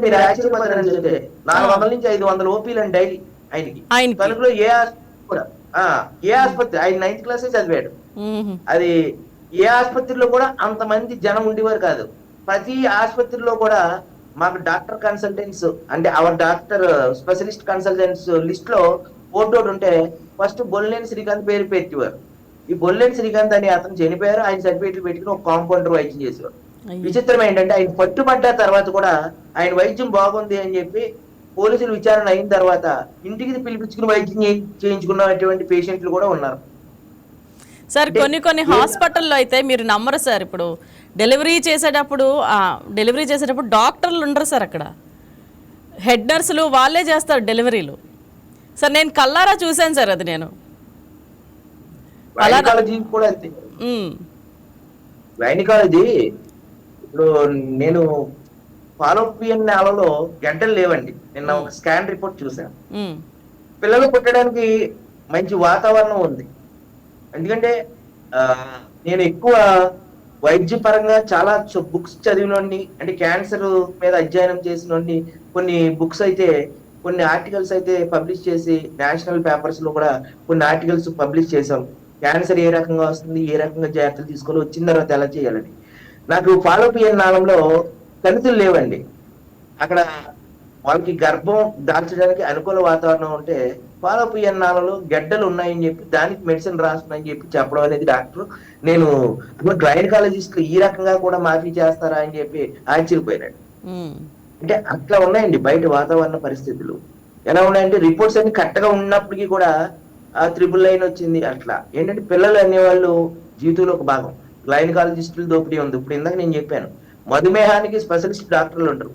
S2: మీరు ఆశ్చర్యపోతారని చెప్తే 400 నుంచి 500 ఓపీలు అండి డైలీ ఆయనకి. తణుకులో ఏ ఆసుపత్రి, ఆయన 9th క్లాస్ చదివాడు, అది ఏ ఆసుపత్రిలో కూడా అంతమంది జనం ఉండేవారు కాదు. ప్రతి ఆసుపత్రిలో కూడా మాకు డాక్టర్ కన్సల్టెంట్స్ అంటే our doctor specialist consultants list లో ఫోటో ఉంటే ఫస్ట్ బొల్లినేని శ్రీకాంత్ పేరు పెట్టేవారు. ఈ బొల్లినేని శ్రీకాంత్ అని అతను చనిపోయారు, ఆయన సర్టిఫికెట్లు పెట్టుకుని ఒక కాంపౌండర్ వైద్యం చేసేవారు. విచిత్రం ఏంటంటే ఆయన పట్టుబడ్డ తర్వాత కూడా ఆయన వైద్యం బాగుంది అని చెప్పి పోలీసులు విచారణ అయిన తర్వాత ఇంటికి పిలిపించుకుని వైద్యం చేయించుకున్నటువంటి పేషెంట్లు కూడా ఉన్నారు.
S1: సార్ కొన్ని హాస్పిటల్లో అయితే మీరు నమ్మరు సార్, ఇప్పుడు డెలివరీ చేసేటప్పుడు డాక్టర్లు ఉండరు సార్, అక్కడ హెడ్ నర్సులు వాళ్ళే చేస్తారు డెలివరీలు సార్. నేను కల్లారా చూశాను సార్, అది నేను
S2: గైనకాలజీ కూడా అంతే.
S1: ఉమ్,
S2: గైనకాలజీ ఇప్పుడు నేను ఫాలోపియన్ నేలలో గడ్డలు లేవండి. నిన్న ఒక స్కాన్ రిపోర్ట్ చూసాను.
S1: ఉమ్,
S2: పిల్లలు పుట్టడానికి మంచి వాతావరణం ఉంది. ఎందుకంటే ఆ, నేను ఎక్కువ వైద్య పరంగా చాలా బుక్స్ చదివినోడిని, అంటే క్యాన్సర్ మీద అధ్యయనం చేసినోడిని. కొన్ని బుక్స్ అయితే, కొన్ని ఆర్టికల్స్ అయితే పబ్లిష్ చేసి నేషనల్ పేపర్స్ లో కూడా కొన్ని ఆర్టికల్స్ పబ్లిష్ చేసాం. క్యాన్సర్ ఏ రకంగా వస్తుంది, ఏ రకంగా జాగ్రత్తలు తీసుకోవాలి, వచ్చిన తర్వాత ఎలా చేయాలని. నాకు ఫాలోపియన్ నాళంలో కణితులు లేవండి. అక్కడ వాళ్ళకి గర్భం దాల్చడానికి అనుకూల వాతావరణం ఉంటే ఫాలోపియన్ నాళంలో గడ్డలు ఉన్నాయని చెప్పి దానికి మెడిసిన్ రాస్తున్నాయని చెప్పి చెప్పడం అనేది డాక్టర్, నేను గైనకాలజిస్ట్ ఈ రకంగా కూడా మాఫీ చేస్తారా అని చెప్పి ఆశ్చర్యపోయినాడు.
S1: ఉమ్,
S2: అంటే అట్లా ఉన్నాయండి బయట వాతావరణ పరిస్థితులు. ఎలా ఉన్నాయంటే రిపోర్ట్స్ అన్ని కరెక్ట్ గా ఉన్నప్పటికీ కూడా ఆ 999 వచ్చింది. అట్లా ఏంటంటే పిల్లలు అనేవాళ్ళు జీవితంలో ఒక భాగం. గైనకాలజిస్టులు దోపిడీ ఉంది. ఇప్పుడు ఇందాక నేను చెప్పాను, మధుమేహానికి స్పెషలిస్ట్ డాక్టర్లు ఉంటారు.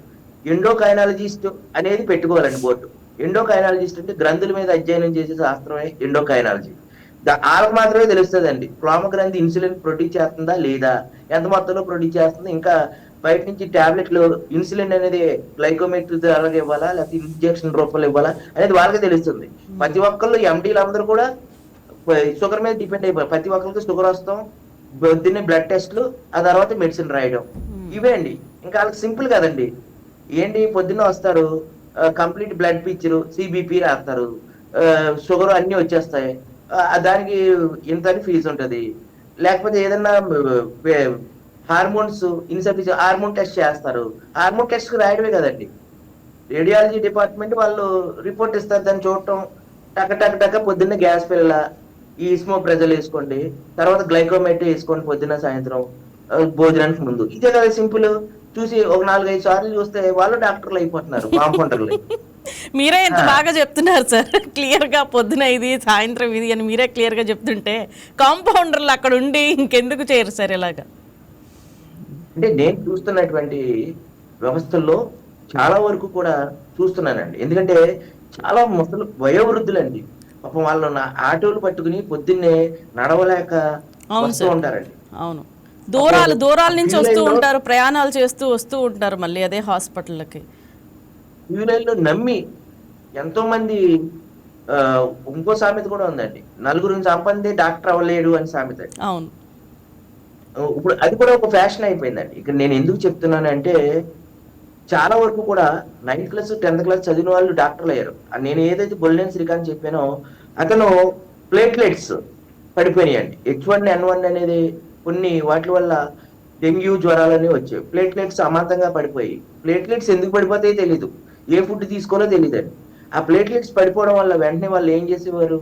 S2: ఎండోకైనాలజిస్ట్ అనేది పెట్టుకోవాలండి బోర్డు. ఎండోకైనాలజిస్ట్ అంటే గ్రంథుల మీద అధ్యయనం చేసే శాస్త్రమే ఎండోకైనాలజీ. వాళ్ళకి మాత్రమే తెలుస్తుందండి క్లోమ గ్రంథి ఇన్సులిన్ ప్రొడ్యూస్ చేస్తుందా లేదా, ఎంత మొత్తంలో ప్రొడ్యూస్ చేస్తుంది, ఇంకా బయట నుంచి టాబ్లెట్లు ఇన్సులిన్ అనేది గ్లైకోమెట్రీ ద్వారా ఇవ్వాలా లేకపోతే ఇంజెక్షన్ రూపంలో ఇవ్వాలా అనేది వాళ్ళకే తెలుస్తుంది. ప్రతి ఒక్కళ్ళు ఎండీలు అందరూ కూడా షుగర్ మీద డిపెండ్ అయిపోయి ప్రతి ఒక్కరికి షుగర్ వస్తాం, పొద్దున్నే బ్లడ్ టెస్ట్లు, ఆ తర్వాత మెడిసిన్ రాయడం, ఇవే అండి. ఇంకా వాళ్ళకి సింపుల్ కదండి. ఏంటి పొద్దున్న వస్తారు, కంప్లీట్ బ్లడ్ పిక్చర్, సిబిపి రాస్తారు, షుగర్ అన్ని వచ్చేస్తాయి, దానికి ఇంత అని ఫీజు ఉంటది. లేకపోతే ఏదన్నా హార్మోన్స్ ఇన్సఫిషియెంట్ హార్మోన్ టెస్ట్ చేస్తారు, హార్మోన్ టెస్ట్ రాయడమే కదండి. రేడియాలజీ డిపార్ట్మెంట్ వాళ్ళు రిపోర్ట్ ఇస్తారు, దాన్ని చూడటం, టక టక టక పొద్దున్న గ్యాస్ పిల్ల, ఈ ఈస్మో ప్రజలు వేసుకోండి, తర్వాత గ్లైకోమెట్రీ వేసుకోండి పొద్దున్న సాయంత్రం భోజనానికి ముందు. ఇదే కదా సింపుల్. చూసి ఒక 4-5 సార్లు చూస్తే వాళ్ళు డాక్టర్లు అయిపోతున్నారు, కాంపౌండర్లు.
S1: మీరే ఎంత బాగా చెప్తున్నారు సార్, క్లియర్ గా పొద్దున ఇది సాయంత్రం ఇది అని మీరే క్లియర్ గా చెప్తుంటే కాంపౌండర్లు అక్కడ ఉండి ఇంకెందుకు చేయరు సార్ ఇలాగా?
S2: అంటే నేను చూస్తున్నటువంటి వ్యవస్థల్లో చాలా వరకు కూడా చూస్తున్నానండి. ఎందుకంటే చాలా ముసలు వయోవృద్ధులండి, పాపం వాళ్ళు ఆటోలు పట్టుకుని పొద్దున్నే నడవలేక వస్తూ ఉంటారండి.
S1: అవును, దూరాల నుంచి వస్తూ ఉంటారు, ప్రయాణాలు చేస్తూ వస్తూ ఉంటారు మళ్ళీ అదే హాస్పిటల్కి.
S2: క్యూలైన్లో నమ్మి ఎంతో మంది, ఇంకో సామెత కూడా ఉందండి, నలుగురిని సంపందే డాక్టర్ అవ్వలేడు అని సామెత.
S1: అవును,
S2: ఇప్పుడు అది కూడా ఒక ఫ్యాషన్ అయిపోయిందండి. ఇక్కడ నేను ఎందుకు చెప్తున్నానంటే చాలా వరకు కూడా 9th క్లాస్ 10th క్లాస్ చదివిన వాళ్ళు డాక్టర్లు అయ్యారు. నేను ఏదైతే బొల్లేని శ్రీకాంత్ చెప్పానో, అతను ప్లేట్లెట్స్ పడిపోయినాయండి. H1N1 అనేది కొన్ని వాటి వల్ల డెంగ్యూ జ్వరాలన్నీ వచ్చాయి. ప్లేట్లెట్స్ అమాంతంగా పడిపోయి, ప్లేట్లెట్స్ ఎందుకు పడిపోతాయో తెలీదు, ఏ ఫుడ్ తీసుకోవాలో తెలియదండి. ఆ ప్లేట్లెట్స్ పడిపోవడం వల్ల వెంటనే వాళ్ళు ఏం చేసేవారు,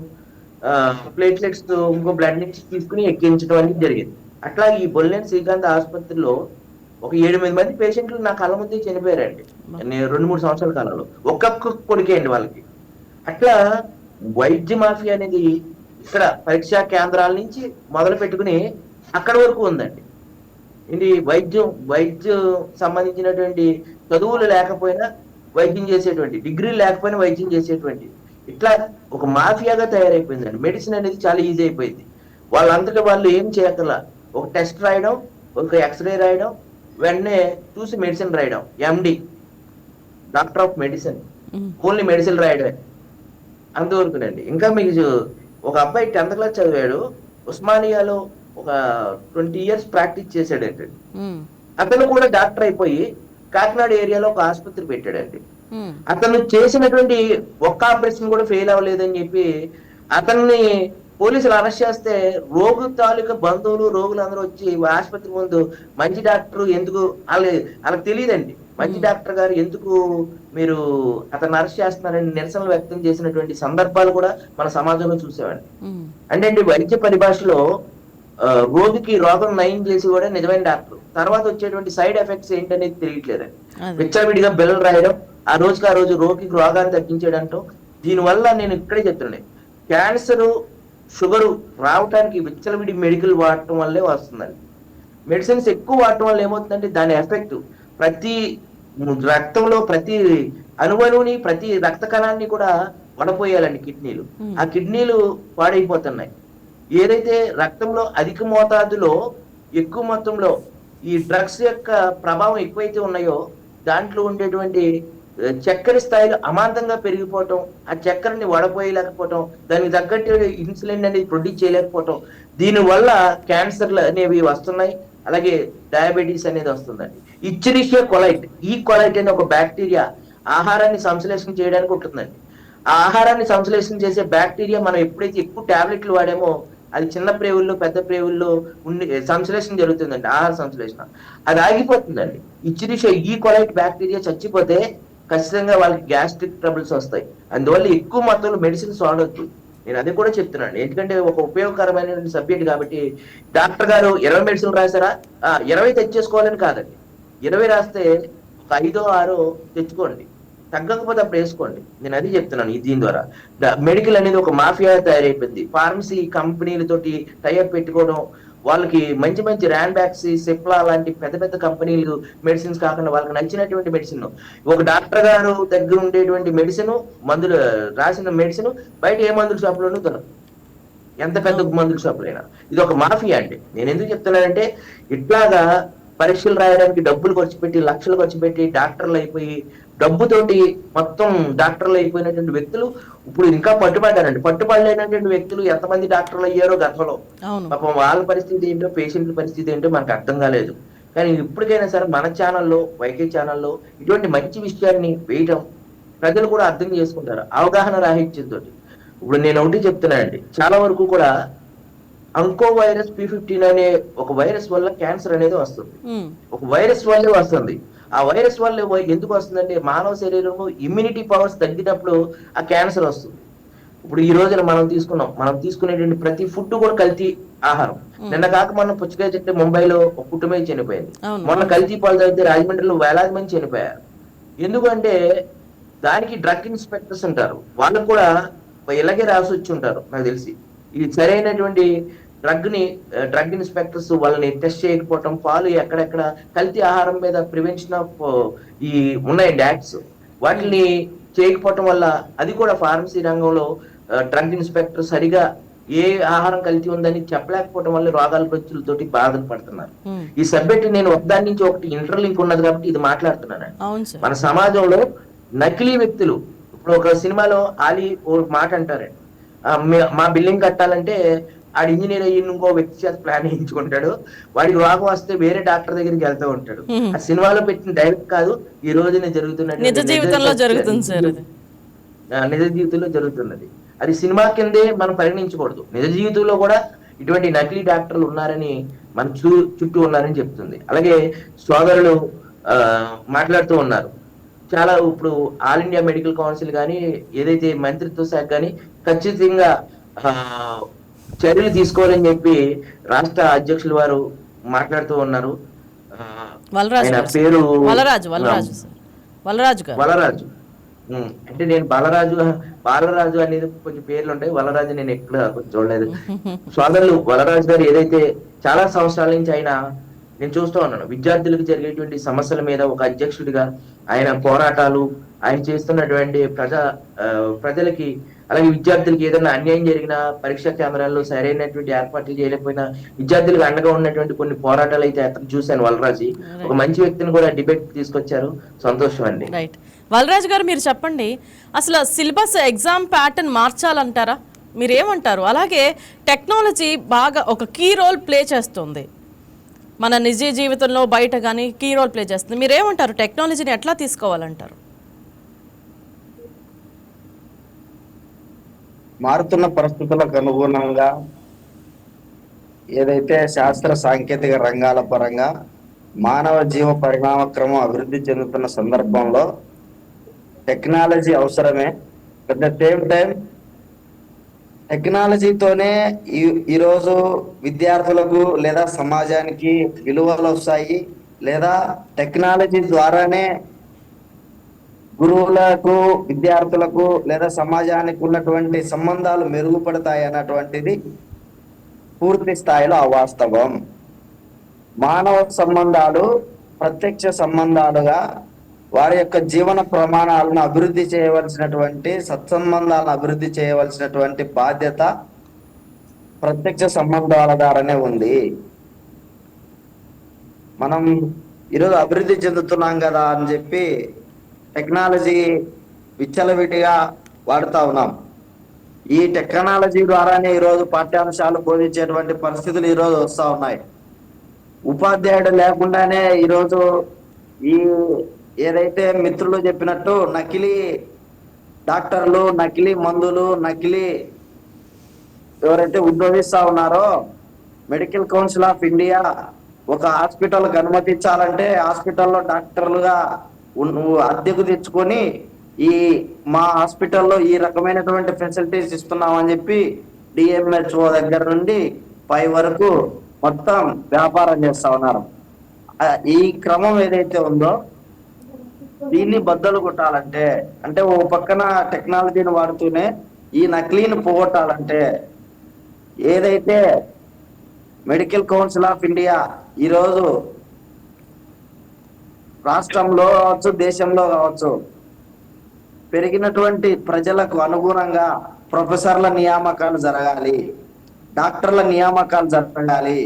S2: ప్లేట్లెట్స్ ఇంకో బ్లడ్ నుంచి తీసుకుని ఎక్కించడం అనేది జరిగింది. అట్లా ఈ బొల్లేని శ్రీకాంత్ ఆసుపత్రిలో ఒక 7-8 మంది పేషెంట్లు నా కళ్ళ ముందే చనిపోయారండి 2-3 సంవత్సరాల కాలంలో. ఒక్కొక్క కొడుకే అండి వాళ్ళకి. అట్లా వైద్య మాఫియా అనేది ఇక్కడ పరీక్షా కేంద్రాల నుంచి మొదలు పెట్టుకుని అక్కడ వరకు ఉందండి. ఇది వైద్యం సంబంధించినటువంటి చదువులు లేకపోయినా వైద్యం చేసేటువంటి, డిగ్రీలు లేకపోయినా వైద్యం చేసేటువంటి, ఇట్లా ఒక మాఫియాగా తయారైపోయిందండి. మెడిసిన్ అనేది చాలా ఈజీ అయిపోయింది. వాళ్ళంతటా వాళ్ళు ఏం చేయగల, ఒక టెస్ట్ రాయడం, ఒక ఎక్స్రే రాయడం, వెంటనే చూసి మెడిసిన్ రాయడం, MD doctor of medicine, only medicine రాయడమే అంతవరకునండి. ఇంకా మీకు ఒక అబ్బాయి 10th క్లాస్ చదివాడు, ఉస్మానియాలో ఒక 20 years ప్రాక్టీస్ చేశాడండి. అతను కూడా డాక్టర్ అయిపోయి కాకినాడ ఏరియాలో ఒక ఆసుపత్రి పెట్టాడండి. అతను చేసినటువంటి ఒక్క ఆపరేషన్ కూడా ఫెయిల్ అవ్వలేదని చెప్పి అతన్ని పోలీసులు అరెస్ట్ చేస్తే, రోగు తాలూకా బంధువులు రోగులందరూ వచ్చి ఆసుపత్రి ముందు మంచి డాక్టర్ ఎందుకు, వాళ్ళకి తెలియదండి, మంచి డాక్టర్ గారు ఎందుకు మీరు అతను అరెస్ట్ చేస్తున్నారని నిరసనలు వ్యక్తం చేసినటువంటి సందర్భాలు కూడా మన సమాజంలో చూసేవాడి. అంటే వైద్య పరిభాషలో రోగికి రోగం నయం చేసి కూడా నిజమైన డాక్టర్, తర్వాత వచ్చేటువంటి సైడ్ ఎఫెక్ట్స్ ఏంటనేది తెలియట్లేదండి. విచ్చలవిడిగా బిల్లు రాయడం, ఆ రోజు రోగికి రోగాన్ని తగ్గించేయడంతో. దీనివల్ల నేను ఇక్కడే చెప్తున్నాను, క్యాన్సర్ షుగరు రావడానికి విచ్చలవిడి మెడికల్ వాడటం వల్లే వస్తుందండి. మెడిసిన్స్ ఎక్కువ వాడటం వల్ల ఏమవుతుందంటే దాని ఎఫెక్ట్ ప్రతి రక్తంలో ప్రతి అణువుని, ప్రతి రక్త కణాన్ని కూడా వడపోయాలండి కిడ్నీలు. ఆ కిడ్నీలు పాడైపోతున్నాయి. ఏదైతే రక్తంలో అధిక మోతాదులో ఎక్కువ మొత్తంలో ఈ డ్రగ్స్ యొక్క ప్రభావం ఎక్కువైతే ఉన్నాయో దాంట్లో ఉండేటువంటి చక్కెర స్థాయిలు అమాంతంగా పెరిగిపోవటం, ఆ చక్కెరని వడపోయలేకపోవటం, దానికి తగ్గట్టు ఇన్సులిన్ అనేది ప్రొడ్యూస్ చేయలేకపోవటం, దీనివల్ల క్యాన్సర్లు అనేవి వస్తున్నాయి. అలాగే డయాబెటీస్ అనేది వస్తుందండి. ఇచ్చెరిషియా కొలైట్, ఈ కొలైట్ అనే ఒక బ్యాక్టీరియా ఆహారాన్ని సంశ్లేషణ చేయడానికి ఉంటుందండి. ఆ ఆహారాన్ని సంశ్లేషణ చేసే బ్యాక్టీరియా మనం ఎప్పుడైతే ఎక్కువ టాబ్లెట్లు వాడామో అది చిన్న ప్రేవుల్లో పెద్ద ప్రేవుల్లో ఉండి సంశ్లేషణ జరుగుతుందండి, ఆహార సంశ్లేషణ. అది ఆగిపోతుందండి. ఇచ్చెరిషియా ఈ కొలైట్ బ్యాక్టీరియా చచ్చిపోతే ఖచ్చితంగా వాళ్ళకి గ్యాస్ట్రిక్ ట్రబుల్స్ వస్తాయి. అందువల్ల ఎక్కువ మొత్తంలో మెడిసిన్స్ వాడొద్దు. నేను అది కూడా చెప్తున్నాను, ఎందుకంటే ఒక ఉపయోగకరమైన సబ్జెక్ట్ కాబట్టి. డాక్టర్ గారు 20 మెడిసిన్లు రాశారా, 20 తెచ్చేసుకోవాలని కాదండి. 20 రాస్తే ఒక 5 6 తెచ్చుకోండి, తగ్గకపోతే అప్పుడు వేసుకోండి. నేను అది చెప్తున్నాను దీని ద్వారా. మెడికల్ అనేది ఒక మాఫియా తయారైపోయింది. ఫార్మసీ కంపెనీలతోటి టైఅప్ పెట్టుకోవడం, వాళ్ళకి మంచి మంచి ర్యాన్బ్యాక్స్, సిప్లా లాంటి పెద్ద పెద్ద కంపెనీలు మెడిసిన్స్ కాకుండా వాళ్ళకి నచ్చినటువంటి మెడిసిన్, ఒక డాక్టర్ గారు దగ్గర ఉండేటువంటి మెడిసిన్, మందులు రాసిన మెడిసిన్ బయట ఏ మందుల షాపులోనూ దొరకదు, ఎంత పెద్ద మందుల షాపులైనా. ఇది ఒక మాఫియా అండి. నేను ఎందుకు చెప్తున్నానంటే ఇట్లాగా పరీక్షలు రాయడానికి డబ్బులు ఖర్చు పెట్టి, లక్షలు ఖర్చు పెట్టి డాక్టర్లు అయిపోయి, డబ్బుతోటి మొత్తం డాక్టర్లు అయిపోయినటువంటి వ్యక్తులు ఇప్పుడు ఇంకా పట్టుబడ్డారండి. పట్టుబడలేనటువంటి వ్యక్తులు ఎంతమంది డాక్టర్లు అయ్యారో గతంలో. పాపం వాళ్ళ పరిస్థితి ఏంటో, పేషెంట్ల పరిస్థితి ఏంటో మనకు అర్థం కాలేదు. కానీ ఇప్పటికైనా సరే మన ఛానల్లో, వైకే ఛానల్లో ఇటువంటి మంచి విషయాన్ని వేయటం ప్రజలు కూడా అర్థం చేసుకుంటారు అవగాహన రాహిత్యంతో. ఇప్పుడు నేను ఒకటి చెప్తున్నానండి, చాలా వరకు కూడా అంకో వైరస్ P15 అనే ఒక వైరస్ వల్ల క్యాన్సర్ అనేది వస్తుంది. ఒక వైరస్ వల్లే వస్తుంది. ఆ వైరస్ వల్ల ఎందుకు వస్తుందంటే మానవ శరీరంలో ఇమ్యూనిటీ పవర్స్ తగ్గినప్పుడు ఆ క్యాన్సర్ వస్తుంది. ఇప్పుడు ఈ రోజున మనం తీసుకునేటువంటి ప్రతి ఫుడ్ కూడా కల్తీ ఆహారం. నిన్న కాక మొన్న పుచ్చకాయ చెట్టు ముంబైలో ఒక కుటుంబం చనిపోయింది. మొన్న కల్తీ పాలు తాగితే రాజమండ్రిలో వేలాది మంది చనిపోయారు. ఎందుకంటే దానికి డ్రగ్ ఇన్స్పెక్టర్స్ ఉంటారు, వాళ్ళకు కూడా ఇలాగే రాసి వచ్చి ఉంటారు నాకు తెలిసి. ఇది సరైనటువంటి డ్రగ్ ఇన్స్పెక్టర్స్ వాళ్ళని టెస్ట్ చేయకపోవటం, పాలు ఎక్కడెక్కడ కల్తీ ఆహారం మీద ప్రివెన్షన్ ఆఫ్ ఈ ఉన్నాయండి యాక్ట్స్, వాటిని చేయకపోవటం వల్ల అది కూడా ఫార్మసీ రంగంలో డ్రగ్ ఇన్స్పెక్టర్ సరిగా ఏ ఆహారం కల్తీ ఉందని చెప్పలేకపోవడం వల్ల రోగాల ప్రజలతోటి బాధలు పడుతున్నారు. ఈ సబ్జెక్ట్ నేను ఒకదాని నుంచి ఒకటి ఇంటర్లింక్ ఉన్నది కాబట్టి ఇది మాట్లాడుతున్నాను. మన సమాజంలో నకిలీ వ్యక్తులు, ఇప్పుడు ఒక సినిమాలో ఆలీ ఓ మాట అంటారండి, మా బిల్డింగ్ కట్టాలంటే ఆడు ఇంజనీర్ అయ్యి ఇంకో వ్యక్తి చేత ప్లాన్ వేయించుకుంటాడు, వాడికి రోగం వస్తే వేరే డాక్టర్ దగ్గరికి వెళ్తూ ఉంటాడు. ఆ సినిమాలో పెట్టిన డైరెక్ట్ కాదు, ఈ రోజున జరుగుతున్నది,
S1: నిజ జీవితంలో
S2: జరుగుతున్నది. అది సినిమా కిందే మనం పరిగణించకూడదు. నిజ జీవితంలో కూడా ఇటువంటి నకిలీ డాక్టర్లు ఉన్నారని మన చుట్టూ ఉన్నారని చెప్తుంది. అలాగే సోదరులు మాట్లాడుతూ ఉన్నారు చాలా. ఇప్పుడు ఆల్ ఇండియా మెడికల్ కౌన్సిల్ కానీ ఏదైతే మంత్రిత్వ శాఖ కానీ ఖచ్చితంగా చర్యలు తీసుకోవాలని చెప్పి రాష్ట్ర అధ్యక్షులు వారు మాట్లాడుతూ ఉన్నారు. ఆయన పేరు వలరాజు. అంటే నేను బాలరాజు అనేది కొంచెం పేర్లు ఉంటాయి, వలరాజు నేను ఎక్కడ కొంచెం చూడలేదు. సోదరులు వలరాజు గారు ఏదైతే చాలా సంవత్సరాల నుంచి నేను చూస్తూ ఉన్నాను, విద్యార్థులకు జరిగేటువంటి సమస్యల మీద ఒక అధ్యక్షుడిగా ఆయన పోరాటాలు, ఆయన చేస్తున్నటువంటి ప్రజలకి అలాగే విద్యార్థులకి ఏదైనా అన్యాయం జరిగినా, పరీక్షా కేంద్రాల్లో సరైనటువంటి ఏర్పాట్లు చేయలేకపోయినా విద్యార్థులకు అండగా ఉన్నటువంటి కొన్ని పోరాటాలు అయితే అతను చూశాను. వలరాజు ఒక మంచి వ్యక్తిని కూడా డిబేట్ తీసుకొచ్చారు, సంతోషం అండి.
S1: రైట్, వలరాజు గారు మీరు చెప్పండి, అసలు సిలబస్ ఎగ్జామ్ ప్యాటర్న్ మార్చాలంటారా, మీరేమంటారు? అలాగే టెక్నాలజీ బాగా ఒక కీ రోల్ ప్లే చేస్తుంది మన నిజ జీవితంలో, బయట కానీ కీ రోల్ ప్లే చేస్తుంది. మీరేమంటారు, టెక్నాలజీని ఎట్లా తీసుకోవాలంటారు?
S3: మారుతున్న పరిస్థితులకు అనుగుణంగా ఏదైతే శాస్త్ర సాంకేతిక రంగాల పరంగా మానవ జీవ పరిణామ క్రమం అభివృద్ధి చెందుతున్న సందర్భంలో టెక్నాలజీ అవసరమే. అట్ ద సేమ్ టైం టెక్నాలజీతోనే ఈరోజు విద్యార్థులకు లేదా సమాజానికి విలువలు వస్తాయి, లేదా టెక్నాలజీ ద్వారానే గురువులకు, విద్యార్థులకు లేదా సమాజానికి ఉన్నటువంటి సంబంధాలు మెరుగుపడతాయి అన్నటువంటిది పూర్తి స్థాయిలో అవాస్తవం. మానవ సంబంధాలు ప్రత్యక్ష సంబంధాలుగా వారి యొక్క జీవన ప్రమాణాలను అభివృద్ధి చేయవలసినటువంటి, సత్సంబంధాలను అభివృద్ధి చేయవలసినటువంటి బాధ్యత ప్రత్యక్ష సంబంధాల ద్వారానే ఉంది. మనం ఈరోజు అభివృద్ధి చెందుతున్నాం కదా అని చెప్పి టెక్నాలజీ విచ్చలవిడిగా వాడుతా ఉన్నాం. ఈ టెక్నాలజీ ద్వారానే ఈరోజు పాఠ్యాంశాలు బోధించేటువంటి పరిస్థితులు ఈరోజు వస్తూ ఉన్నాయి. ఉపాధ్యాయుడు లేకుండానే ఈరోజు ఈ ఏదైతే మిత్రులు చెప్పినట్టు నకిలీ డాక్టర్లు, నకిలీ మందులు, నకిలీ ఎవరైతే ఉద్యోగిస్తా ఉన్నారో మెడికల్ కౌన్సిల్ ఆఫ్ ఇండియా ఒక హాస్పిటల్కి అనుమతించాలంటే హాస్పిటల్లో డాక్టర్లుగా అద్దెకు తెచ్చుకొని ఈ మా హాస్పిటల్లో ఈ రకమైనటువంటి ఫెసిలిటీస్ ఇస్తున్నామని చెప్పి డిఎంహెచ్ఓ దగ్గర నుండి పై వరకు మొత్తం వ్యాపారం చేస్తా ఉన్నారు. ఈ క్రమం ఏదైతే ఉందో దీన్ని బద్దలు కొట్టాలంటే, అంటే ఓ పక్కన టెక్నాలజీని వాడుతూనే ఈ నకిలీని పోగొట్టాలంటే ఏదైతే మెడికల్ కౌన్సిల్ ఆఫ్ ఇండియా ఈరోజు రాష్ట్రంలో కావచ్చు, దేశంలో కావచ్చు, పెరిగినటువంటి ప్రజలకు అనుగుణంగా ప్రొఫెసర్ల నియామకాలు జరగాలి, డాక్టర్ల నియామకాలు జరగాలి,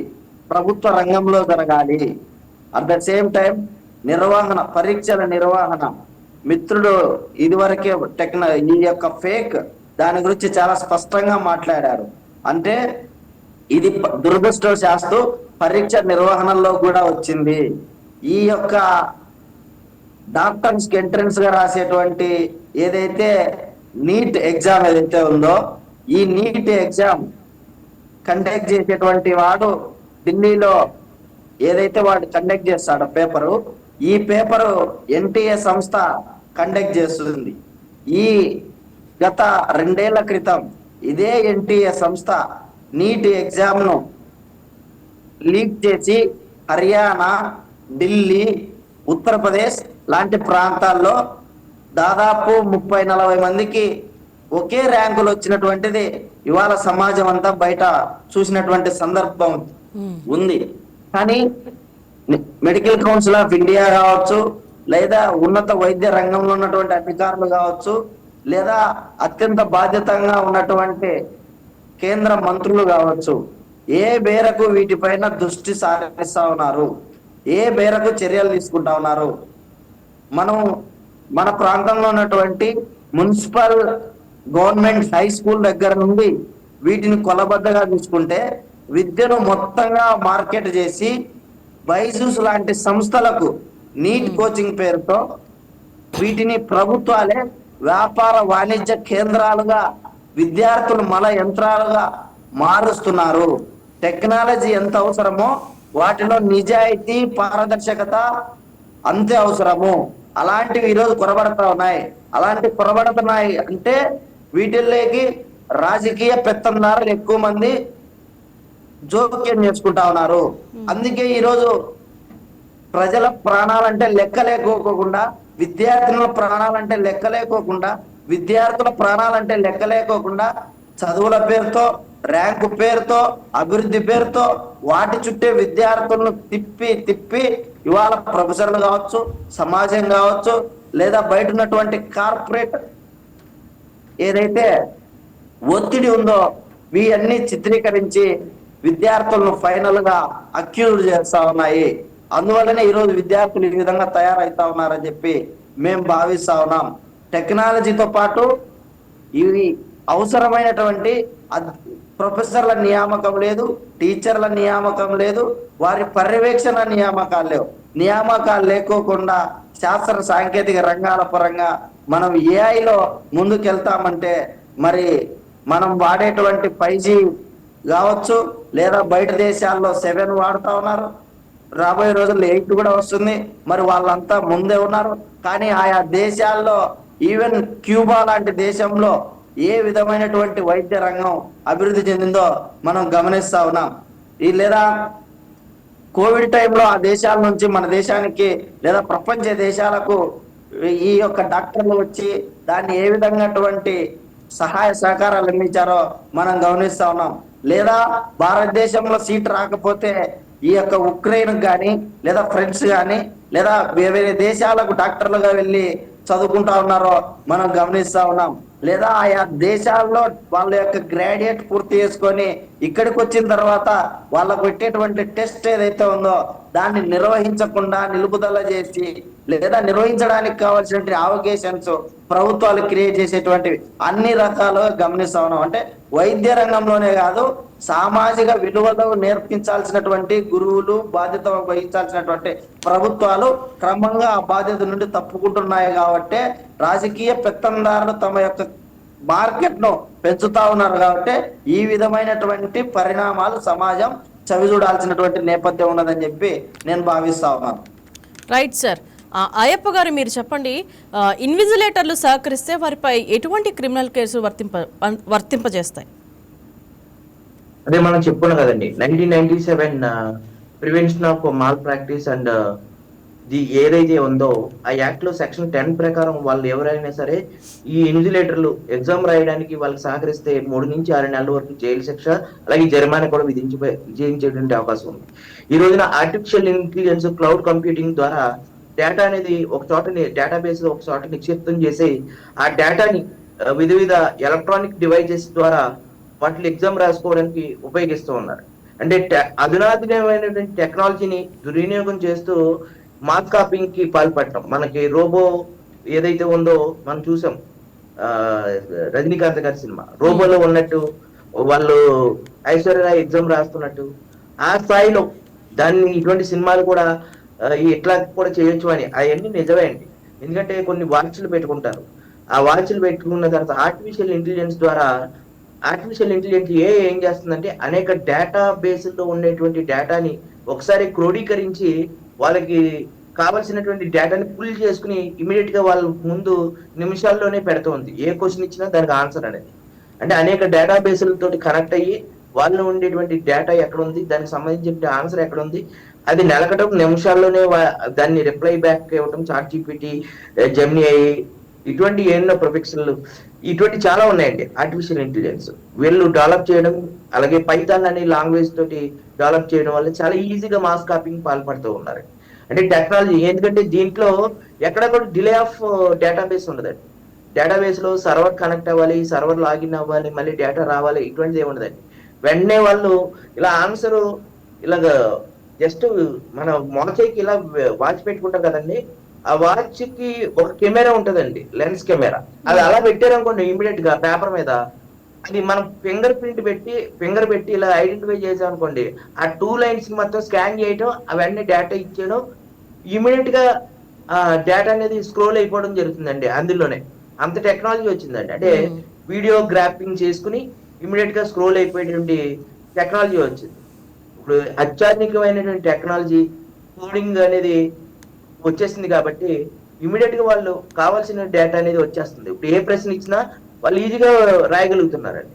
S3: ప్రభుత్వ రంగంలో జరగాలి. అట్ ద సేమ్ టైం నిర్వహణ, పరీక్షల నిర్వహణ. మిత్రుడు ఇదివరకే ఈ యొక్క ఫేక్ దాని గురించి చాలా స్పష్టంగా మాట్లాడారు. అంటే ఇది దురదృష్టవశాత్తు పరీక్ష నిర్వహణలో కూడా వచ్చింది. ఈ యొక్క డాక్టర్స్ కి ఎంట్రన్స్ గా రాసేటువంటి ఏదైతే నీట్ ఎగ్జామ్ ఏదైతే ఉందో, ఈ నీట్ ఎగ్జామ్ కండక్ట్ చేసేటువంటి వాడు ఢిల్లీలో ఏదైతే వాడు కండక్ట్ చేస్తాడో పేపరు, ఈ పేపరు ఎన్టీఏ సంస్థ కండక్ట్ చేస్తుంది. ఈ గత 2 ఏళ్ల క్రితం ఇదే ఎన్టీఏ సంస్థ నీట్ ఎగ్జామ్ ను లీక్ చేసి హర్యానా, ఢిల్లీ, ఉత్తరప్రదేశ్ లాంటి ప్రాంతాల్లో దాదాపు 30-40 మందికి ఒకే ర్యాంకులు వచ్చినటువంటిది ఇవాళ సమాజం అంతా బయట చూసినటువంటి సందర్భం ఉంది. కానీ మెడికల్ కౌన్సిల్ ఆఫ్ ఇండియా కావచ్చు, లేదా ఉన్నత వైద్య రంగంలో ఉన్నటువంటి అధికారులు కావచ్చు, లేదా అత్యంత బాధ్యతగా ఉన్నటువంటి కేంద్ర మంత్రులు కావచ్చు, ఏ మేరకు వీటిపైన దృష్టి సారిస్తా ఉన్నారు, ఏ మేరకు చర్యలు తీసుకుంటా ఉన్నారు? మనం మన ప్రాంతంలో ఉన్నటువంటి మున్సిపల్ గవర్నమెంట్ హై స్కూల్ దగ్గర నుండి వీటిని కొలబద్దగా తీసుకుంటే విద్యను మొత్తంగా మార్కెట్ చేసి బైజూస్ లాంటి సంస్థలకు నీట్ కోచింగ్ పేరుతో వీటిని ప్రభుత్వాలే వ్యాపార వాణిజ్య కేంద్రాలుగా, విద్యార్థులు మల యంత్రాలుగా మారుస్తున్నారు. టెక్నాలజీ ఎంత అవసరమో వాటిలో నిజాయితీ, పారదర్శకత అంతే అవసరము. అలాంటివి ఈరోజు కొరబడతా ఉన్నాయి. అలాంటి కొరబడుతున్నాయి అంటే వీటిల్లోకి రాజకీయ పెత్తందారులు ఎక్కువ మంది జోక్యం చేసుకుంటా ఉన్నారు. అందుకే ఈరోజు ప్రజల ప్రాణాలంటే లెక్కలేకోకుండా, విద్యార్థుల ప్రాణాలంటే లెక్కలేకోకుండా, విద్యార్థుల ప్రాణాలంటే లెక్కలేకోకుండా చదువుల పేరుతో, ర్యాంకు పేరుతో, అభివృద్ధి పేరుతో వాటి చుట్టే విద్యార్థులను తిప్పి ఇవాళ ప్రొఫెసర్లు కావచ్చు, సమాజం కావచ్చు, లేదా బయట ఉన్నటువంటి కార్పొరేట్ ఏదైతే ఒత్తిడి ఉందో వీయన్నీ చిత్రీకరించి విద్యార్థులను ఫైనల్ గా అక్యూజ్ చేస్తా ఉన్నాయి. అందువల్లనే ఈరోజు విద్యార్థులు ఈ విధంగా తయారైతా ఉన్నారని చెప్పి మేము భావిస్తా ఉన్నాం. టెక్నాలజీతో పాటు ఇవి అవసరమైనటువంటి ప్రొఫెసర్ల నియామకం లేదు, టీచర్ల నియామకం లేదు, వారి పర్యవేక్షణ నియామకాలు లేవు. నియామకాలు లేకోకుండా శాస్త్ర సాంకేతిక రంగాల పరంగా మనం ఏఐలో ముందుకెళ్తామంటే మరి మనం వాడేటువంటి 5G కావచ్చు, లేదా బయట దేశాల్లో 7 వాడుతా ఉన్నారు, రాబోయే రోజుల్లో 8 కూడా వస్తుంది. మరి వాళ్ళంతా ముందే ఉన్నారు. కానీ ఆయా దేశాల్లో, ఈవెన్ క్యూబా లాంటి దేశంలో ఏ విధమైనటువంటి వైద్య రంగం అభివృద్ధి చెందిందో మనం గమనిస్తా ఉన్నాం. లేదా కోవిడ్ టైంలో ఆ దేశాల నుంచి మన దేశానికి లేదా ప్రపంచ దేశాలకు ఈ యొక్క డాక్టర్లు వచ్చి దాన్ని ఏ విధంగాటువంటి సహాయ సహకారాలు అందించారో మనం గమనిస్తా ఉన్నాం. లేదా భారతదేశంలో సీట్ రాకపోతే ఈ యొక్క ఉక్రెయిన్ కానీ, లేదా ఫ్రెండ్స్ కానీ, లేదా వేరే దేశాలకు డాక్టర్లుగా వెళ్ళి చదువుకుంటా ఉన్నారో మనం గమనిస్తా ఉన్నాం. లేదా ఆయా దేశాల్లో వాళ్ళ యొక్క గ్రాడ్యుయేట్ పూర్తి చేసుకొని ఇక్కడికి వచ్చిన తర్వాత వాళ్ళకు పెట్టేటువంటి టెస్ట్ ఏదైతే ఉందో దాన్ని నిర్వహించకుండా నిలుపుదల చేసి లేదా నిర్వహించడానికి కావాల్సినటువంటి అవకేషన్స్ ప్రభుత్వాలు క్రియేట్ చేసేటువంటివి అన్ని రకాలుగా గమనిస్తా ఉన్నాం. అంటే వైద్య రంగంలోనే కాదు, సామాజిక విలువలు నేర్పించాల్సినటువంటి గురువులు, బాధ్యత వహించాల్సినటువంటి ప్రభుత్వాలు క్రమంగా ఆ బాధ్యత నుండి తప్పుకుంటున్నాయి. కాబట్టి రాజకీయ పెత్తందారులు తమ యొక్క మార్కెట్ ను పెంచుతా ఉన్నారు. కాబట్టి ఈ విధమైనటువంటి పరిణామాలు సమాజం చవి చూడాల్సినటువంటి నేపథ్యం ఉన్నదని చెప్పి నేను భావిస్తా ఉన్నాను.
S1: Right sir. అయ్యప్ప గారు మీరు చెప్పండి, ఇన్విజిలేటర్లు సహకరిస్తే వారిపై ఎటువంటి క్రిమినల్ కేసులు వర్తింపజేస్తాయి?
S2: అదే మనం చెప్పుకున్నాం కదండి, 1997 prevention of mall practice and ఏదైతే ఉందో ఆ యాక్ట్ లో సెక్షన్ 10 ప్రకారం వాళ్ళు ఎవరైనా సరే ఈ ఇన్విజిలేటర్లు ఎగ్జామ్ రాయడానికి వాళ్ళకి సహకరిస్తే 3 నుంచి 6 నెలల వరకు జైలు శిక్ష, అలాగే జరిమానా కూడా విధించేటువంటి అవకాశం ఉంది. ఈ రోజున ఆర్టిఫిషియల్ ఇంటెలిజెన్స్, క్లౌడ్ కంప్యూటింగ్ ద్వారా డేటా అనేది ఒక చోట డేటాబేస్ లో ఒక చోట నిక్షిప్తం చేసి ఆ డేటాని వివిధ ఎలక్ట్రానిక్ డివైజెస్ ద్వారా వాటిని ఎగ్జామ్ రాసుకోవడానికి ఉపయోగిస్తూ ఉన్నారు. అంటే అధునాతనమైనటువంటి టెక్నాలజీని దుర్వినియోగం చేస్తూ మాస్ కాపింగ్ కి పాల్పడటం. మనకి రోబో ఏదైతే ఉందో మనం చూసాం, రజనీకాంత్ గారి సినిమా రోబోలో ఉన్నట్టు వాళ్ళు ఐశ్వర్య ఎగ్జామ్ రాస్తున్నట్టు ఆ స్థాయిలో దాన్ని ఇటువంటి సినిమాలు కూడా ఇట్లా కూడా చేయొచ్చు అని. అవన్నీ నిజమే అండి. ఎందుకంటే కొన్ని వాచ్లు పెట్టుకుంటారు, ఆ వాచ్లు పెట్టుకున్న తర్వాత ఆర్టిఫిషియల్ ఇంటెలిజెన్స్ ద్వారా ఆర్టిఫిషియల్ ఇంటెలిజెన్స్ ఏం చేస్తుందంటే అనేక డేటా బేస్లో ఉండేటువంటి డేటాని ఒకసారి క్రోడీకరించి వాళ్ళకి కావాల్సినటువంటి డేటాని పుల్ చేసుకుని ఇమీడియట్ గా వాళ్ళ ముందు నిమిషాల్లోనే పెడుతుంది. ఏ క్వశ్చన్ ఇచ్చినా దానికి ఆన్సర్ అనేది. అంటే అనేక డేటా బేస్లతో కనెక్ట్ అయ్యి వాళ్ళు ఉండేటువంటి డేటా ఎక్కడ ఉంది, దానికి సంబంధించిన ఆన్సర్ ఎక్కడ ఉంది, అది నెలకటం నిమిషాల్లోనే దాన్ని రిప్లై బ్యాక్ ఇవ్వటం. చాట్ జీపీటీ, జెమినీ, ఇటువంటి ఎన్నో ప్రొఫెక్షన్లు ఇటువంటి చాలా ఉన్నాయండి. ఆర్టిఫిషియల్ ఇంటెలిజెన్స్ వీళ్ళు డెవలప్ చేయడం, అలాగే పైథాన్ అనే లాంగ్వేజ్ తోటి డెవలప్ చేయడం వల్ల చాలా ఈజీగా మాస్ కాపింగ్ పాల్పడుతూ ఉన్నారు. అంటే టెక్నాలజీ, ఎందుకంటే దీంట్లో ఎక్కడ కూడా డిలే ఆఫ్ డేటాబేస్ ఉండదండి. డేటాబేస్ లో సర్వర్ కనెక్ట్ అవ్వాలి, సర్వర్ లాగిన్ అవ్వాలి, మళ్ళీ డేటా రావాలి, ఇటువంటిది ఏముండదండి. వెంటనే వాళ్ళు ఇలా ఆన్సర్ ఇలాగ జస్ట్ మన మొలచేకి ఇలా వాచ్ పెట్టుకుంటారు కదండి, ఆ వాచ్ కి ఒక కెమెరా ఉంటదండి, లెన్స్ కెమెరా. అది అలా పెట్టారనుకోండి ఇమీడియట్ గా పేపర్ మీద, అది మనం ఫింగర్ పెట్టి ఇలా ఐడెంటిఫై చేసాం అనుకోండి, ఆ 2 లైన్స్ మొత్తం స్కాన్ చేయడం, అవన్నీ డేటా ఇచ్చేయడం, ఇమీడియట్ గా ఆ డేటా అనేది స్క్రోల్ అయిపోవడం జరుగుతుందండి. అందులోనే అంత టెక్నాలజీ వచ్చిందండి. అంటే వీడియో గ్రాఫింగ్ చేసుకుని ఇమీడియట్ గా స్క్రోల్ అయిపోయేటువంటి టెక్నాలజీ వచ్చింది. ఇప్పుడు అత్యాధునికమైనటువంటి టెక్నాలజీ, కోడింగ్ అనేది వచ్చేసింది కాబట్టి ఇమీడియట్ గా వాళ్ళు కావాల్సిన డేటా అనేది వచ్చేస్తుంది. ఇప్పుడు ఏ ప్రశ్న ఇచ్చినా వాళ్ళు ఈజీగా రాయగలుగుతున్నారండి.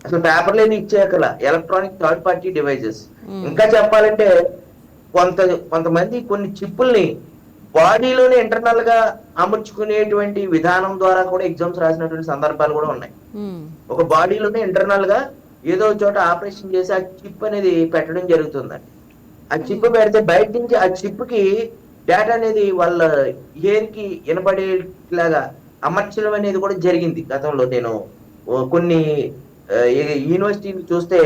S2: అసలు పేపర్లు ఏమి ఇచ్చేయకల, ఎలక్ట్రానిక్ థర్డ్ పార్టీ డివైజెస్. ఇంకా చెప్పాలంటే కొంతమంది కొన్ని చిప్పుల్ని బాడీలోనే ఇంటర్నల్ గా అమర్చుకునేటువంటి విధానం ద్వారా కూడా ఎగ్జామ్స్ రాసినటువంటి సందర్భాలు కూడా ఉన్నాయి. ఒక బాడీలోనే ఇంటర్నల్ గా ఏదో చోట ఆపరేషన్ చేసి ఆ చిప్ అనేది పెట్టడం జరుగుతుందండి. ఆ చిప్ పెడితే బయట నుంచి ఆ చిప్ కి డేటా అనేది వాళ్ళ హెయిర్ కి వినపడేలాగా అమర్చడం అనేది కూడా జరిగింది గతంలో. నేను కొన్ని యూనివర్సిటీలు చూస్తే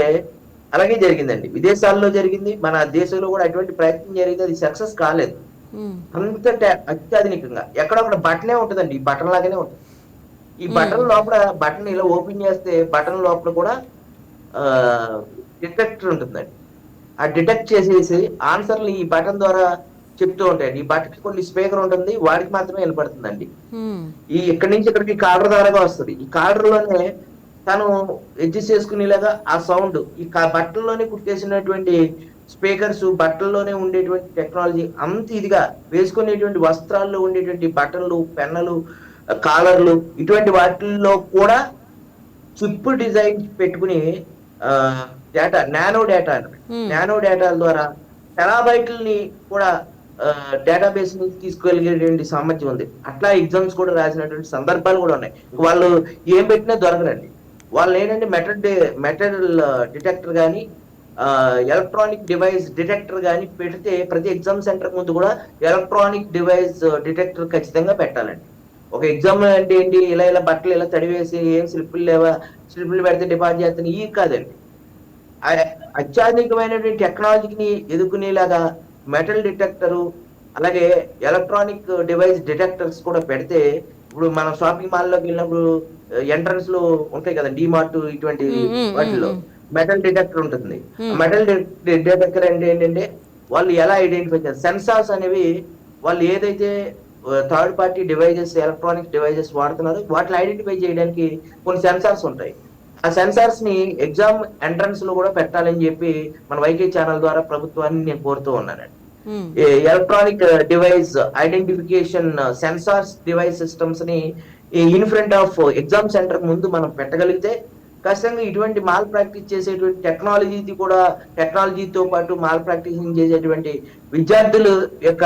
S2: అలాగే జరిగిందండి. విదేశాల్లో జరిగింది, మన దేశంలో కూడా అటువంటి ప్రయత్నం జరిగింది, అది సక్సెస్ కాలేదు. అంత అత్యాధునికంగా ఎక్కడొక్కడ బటనే ఉంటుందండి, ఈ బటన్ లాగానే ఉంటుంది. ఈ బటన్ లోపల బటన్ ఇలా ఓపెన్ చేస్తే బటన్ లోపల కూడా డిటెక్టర్ ఉంటుందండి. ఆ డిటెక్ట్ చేసేసి ఆన్సర్లు ఈ బటన్ ద్వారా చెప్తూ ఉంటాయండి. ఈ బటన్ కొన్ని స్పీకర్ ఉంటుంది, వాడికి మాత్రమే వినపడుతుందండి. ఈ ఇక్కడి నుంచి ఇక్కడికి కాడర్ ద్వారాగా వస్తుంది. ఈ కాడర్ లోనే తను అడ్జస్ట్ చేసుకునేలాగా ఆ సౌండ్ ఈ బట్టల్లోనే కుట్టేసినటువంటి స్పీకర్స్, బట్టల్లోనే ఉండేటువంటి టెక్నాలజీ, అంత ఇదిగా వేసుకునేటువంటి వస్త్రాల్లో ఉండేటువంటి బట్టలు, పెన్నులు, కాలర్లు, ఇటువంటి వాటిల్లో కూడా చిప్ డిజైన్ పెట్టుకుని డేటా, నానో డేటా ద్వారా టెరాబైట్లని కూడా డేటాబేస్ నుంచి తీసుకెళ్ళగేటువంటి సామర్థ్యం ఉంది. అట్లా ఎగ్జామ్స్ కూడా రాసినటువంటి సందర్భాలు కూడా ఉన్నాయి. వాళ్ళు ఏం పెట్టినా దొరకరండి. వాళ్ళు ఏంటంటే మెటల్ డిటెక్టర్ కానీ, ఎలక్ట్రానిక్ డివైస్ డిటెక్టర్ కానీ పెడితే ప్రతి ఎగ్జామ్ సెంటర్ ముందు కూడా ఎలక్ట్రానిక్ డివైస్ డిటెక్టర్ ఖచ్చితంగా పెట్టాలండి. ఒక ఎగ్జామ్ అంటే ఏంటి, ఇలా బట్టలు ఇలా తడివేసి ఏం స్లిప్పులు లేవా, స్లిప్పులు పెడితే డిపాజిట్ చేస్తాను, ఈ కాదండి. అత్యాధునికమైనటువంటి టెక్నాలజీని ఎదుర్కొనేలాగా మెటల్ డిటెక్టరు అలాగే ఎలక్ట్రానిక్ డివైస్ డిటెక్టర్స్ కూడా పెడితే ఇప్పుడు మనం షాపింగ్ మాల్ లోకి వెళ్ళినప్పుడు ఎంట్రన్స్ లో ఉంటాయి కదా డిమార్ట్ ఇటువంటి వాటిలో మెటల్ డిటెక్టర్ ఉంటుంది. మెటల్ డిటెక్టర్ అంటే ఏంటంటే వాళ్ళు ఎలా ఐడెంటిఫై చేస్తారు, సెన్సార్స్ అనేవి వాళ్ళు ఏదైతే third party devices electronic devices వాడుతున్నారో వాటిని ఐడెంటిఫై చేయడానికి కొన్ని సెన్సార్స్ ఉంటాయి. ఆ సెన్సార్స్ ని ఎగ్జామ్ ఎంట్రన్స్ లో కూడా పెట్టాలని చెప్పి మన వైకే ఛానల్ ద్వారా ప్రభుత్వాన్ని నేను కోరుతూ ఉన్నానండి. Electronic device identification sensors device systems ని in front of exam centre ముందు మనం పెట్టగలిగితే ఖచ్చితంగా ఇటువంటి మాల్ ప్రాక్టీస్ చేసేటువంటి టెక్నాలజీతో పాటు మాల్ ప్రాక్టీసింగ్ చేసేటువంటి విద్యార్థుల యొక్క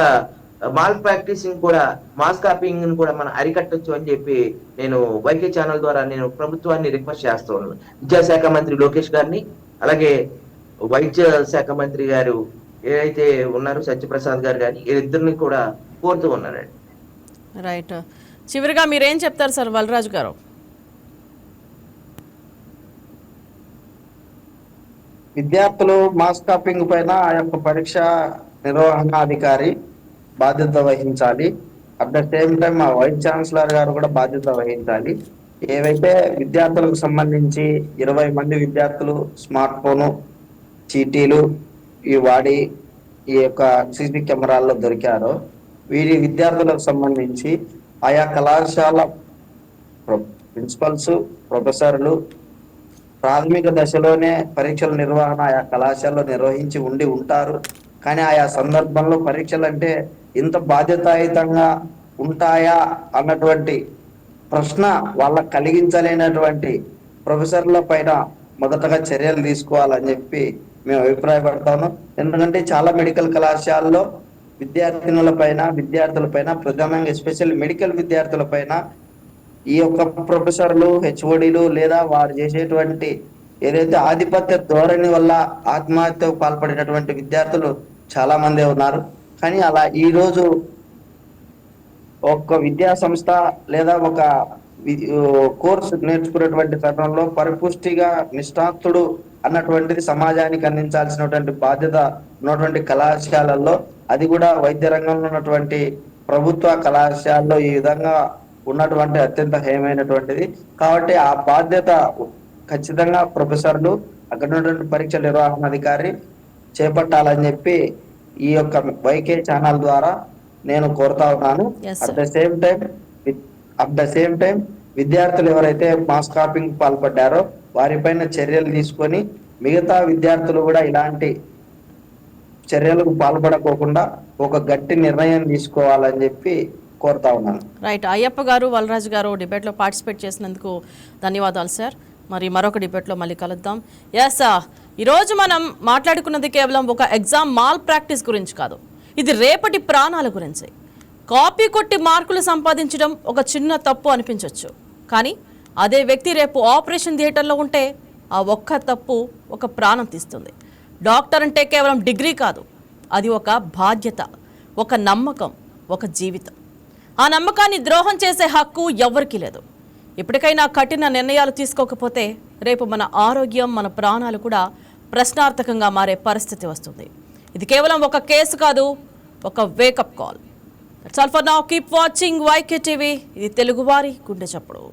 S2: మాల్ ప్రాక్టీసింగ్ కూడా మాస్ కాపీయింగ్ కూడా మనం అరికట్టొచ్చు అని చెప్పి నేను వైకే ఛానల్ ద్వారా నేను ప్రభుత్వాన్ని రిక్వెస్ట్ చేస్తూ ఉన్నాను. విద్యాశాఖ మంత్రి లోకేష్ గారిని అలాగే వైద్య శాఖ మంత్రి గారు ఏదైతే ఉన్నారో సత్యప్రసాద్ గారు కానీ వీరిద్దరిని కూడా కోరుతూ ఉన్నారండి.
S1: రైట్. చివరిగా మీరేం చెప్తారు సార్ వలరాజు గారు?
S3: విద్యార్థులు మాస్ కాపింగ్ పైన ఆ యొక్క పరీక్ష నిర్వహణాధికారి బాధ్యత వహించాలి. అట్ ద సేమ్ టైం మా వైస్ ఛాన్సలర్ గారు కూడా బాధ్యత వహించాలి. ఏవైతే విద్యార్థులకు సంబంధించి 20 మంది విద్యార్థులు స్మార్ట్ ఫోను చీటీలు వాడి ఈ యొక్క సీసీ కెమెరాల్లో దొరికారో వీరి విద్యార్థులకు సంబంధించి ఆయా కళాశాల ప్రిన్సిపల్స్ ప్రొఫెసర్లు ప్రాథమిక దశలోనే పరీక్షల నిర్వహణ ఆయా కళాశాలలో నిర్వహించి ఉంటారు. కానీ ఆయా సందర్భంలో పరీక్షలు అంటే ఇంత బాధ్యతాయుతంగా ఉంటాయా అన్నటువంటి ప్రశ్న వాళ్ళకు కలిగించలేనటువంటి ప్రొఫెసర్ల పైన మొదటగా చర్యలు తీసుకోవాలని చెప్పి మేము అభిప్రాయపడతాము. ఎందుకంటే చాలా మెడికల్ కళాశాలలో విద్యార్థుల పైన ప్రధానంగా ఎస్పెషల్ మెడికల్ విద్యార్థుల పైన ఈ యొక్క ప్రొఫెసర్లు హెచ్ఓడీలు లేదా వారు చేసేటువంటి ఏదైతే ఆధిపత్య ధోరణి వల్ల ఆత్మహత్యకు పాల్పడినటువంటి విద్యార్థులు చాలా మంది ఉన్నారు. కానీ అలా ఈ రోజు ఒక విద్యా సంస్థ లేదా ఒక కోర్సు నేర్చుకునేటువంటి తరుణంలో పరిపుష్టిగా నిష్ణాతుడు అన్నటువంటిది సమాజానికి అందించాల్సినటువంటి బాధ్యత ఉన్నటువంటి కళాశాలల్లో, అది కూడా వైద్య రంగంలో ఉన్నటువంటి ప్రభుత్వ కళాశాలలో ఈ విధంగా ఉన్నటువంటి అత్యంత హేయమైనటువంటిది. కాబట్టి ఆ బాధ్యత ఖచ్చితంగా ప్రొఫెసర్లు అక్కడ ఉన్నటువంటి పరీక్ష నిర్వహణాధికారి చేపట్టాలని చెప్పి ఈ యొక్క వైకే ఛానల్ ద్వారా నేను కోరుతా ఉన్నాను. అట్ ద సేమ్ టైం విద్యార్థులు ఎవరైతే మాస్ కాపింగ్ పాల్పడ్డారో వారిపైన చర్యలు తీసుకొని మిగతా విద్యార్థులు కూడా ఇలాంటి చర్యలకు పాల్పడకోకుండా ఒక గట్టి నిర్ణయం తీసుకోవాలని చెప్పి కోరుతా ఉన్నాను.
S1: రైట్. అయ్యప్ప గారు, వలరాజు గారు డిబేట్లో పార్టిసిపేట్ చేసినందుకు ధన్యవాదాలు సార్. మరి మరొక డిబేట్లో మళ్ళీ కలుద్దాం. ఎస్, ఈరోజు మనం మాట్లాడుకున్నది కేవలం ఒక ఎగ్జామ్ మాల్ ప్రాక్టీస్ గురించి కాదు, ఇది రేపటి ప్రాణాల గురించి. కాపీ కొట్టి మార్కులు సంపాదించడం ఒక చిన్న తప్పు అనిపించవచ్చు, కానీ అదే వ్యక్తి రేపు ఆపరేషన్ థియేటర్లో ఉంటే ఆ ఒక్క తప్పు ఒక ప్రాణం తీస్తుంది. డాక్టర్ అంటే కేవలం డిగ్రీ కాదు, అది ఒక బాధ్యత, ఒక నమ్మకం, ఒక జీవితం. ఆ నమ్మకాన్ని ద్రోహం చేసే హక్కు ఎవ్వరికీ లేదు. ఇప్పటికైనా కఠిన నిర్ణయాలు తీసుకోకపోతే రేపు మన ఆరోగ్యం, మన ప్రాణాలు కూడా ప్రశ్నార్థకంగా మారే పరిస్థితి వస్తుంది. ఇది కేవలం ఒక కేసు కాదు, ఒక wake up call. That's all for now. Keep watching YK TV. ఇది తెలుగువారి గుండె చప్పుడు.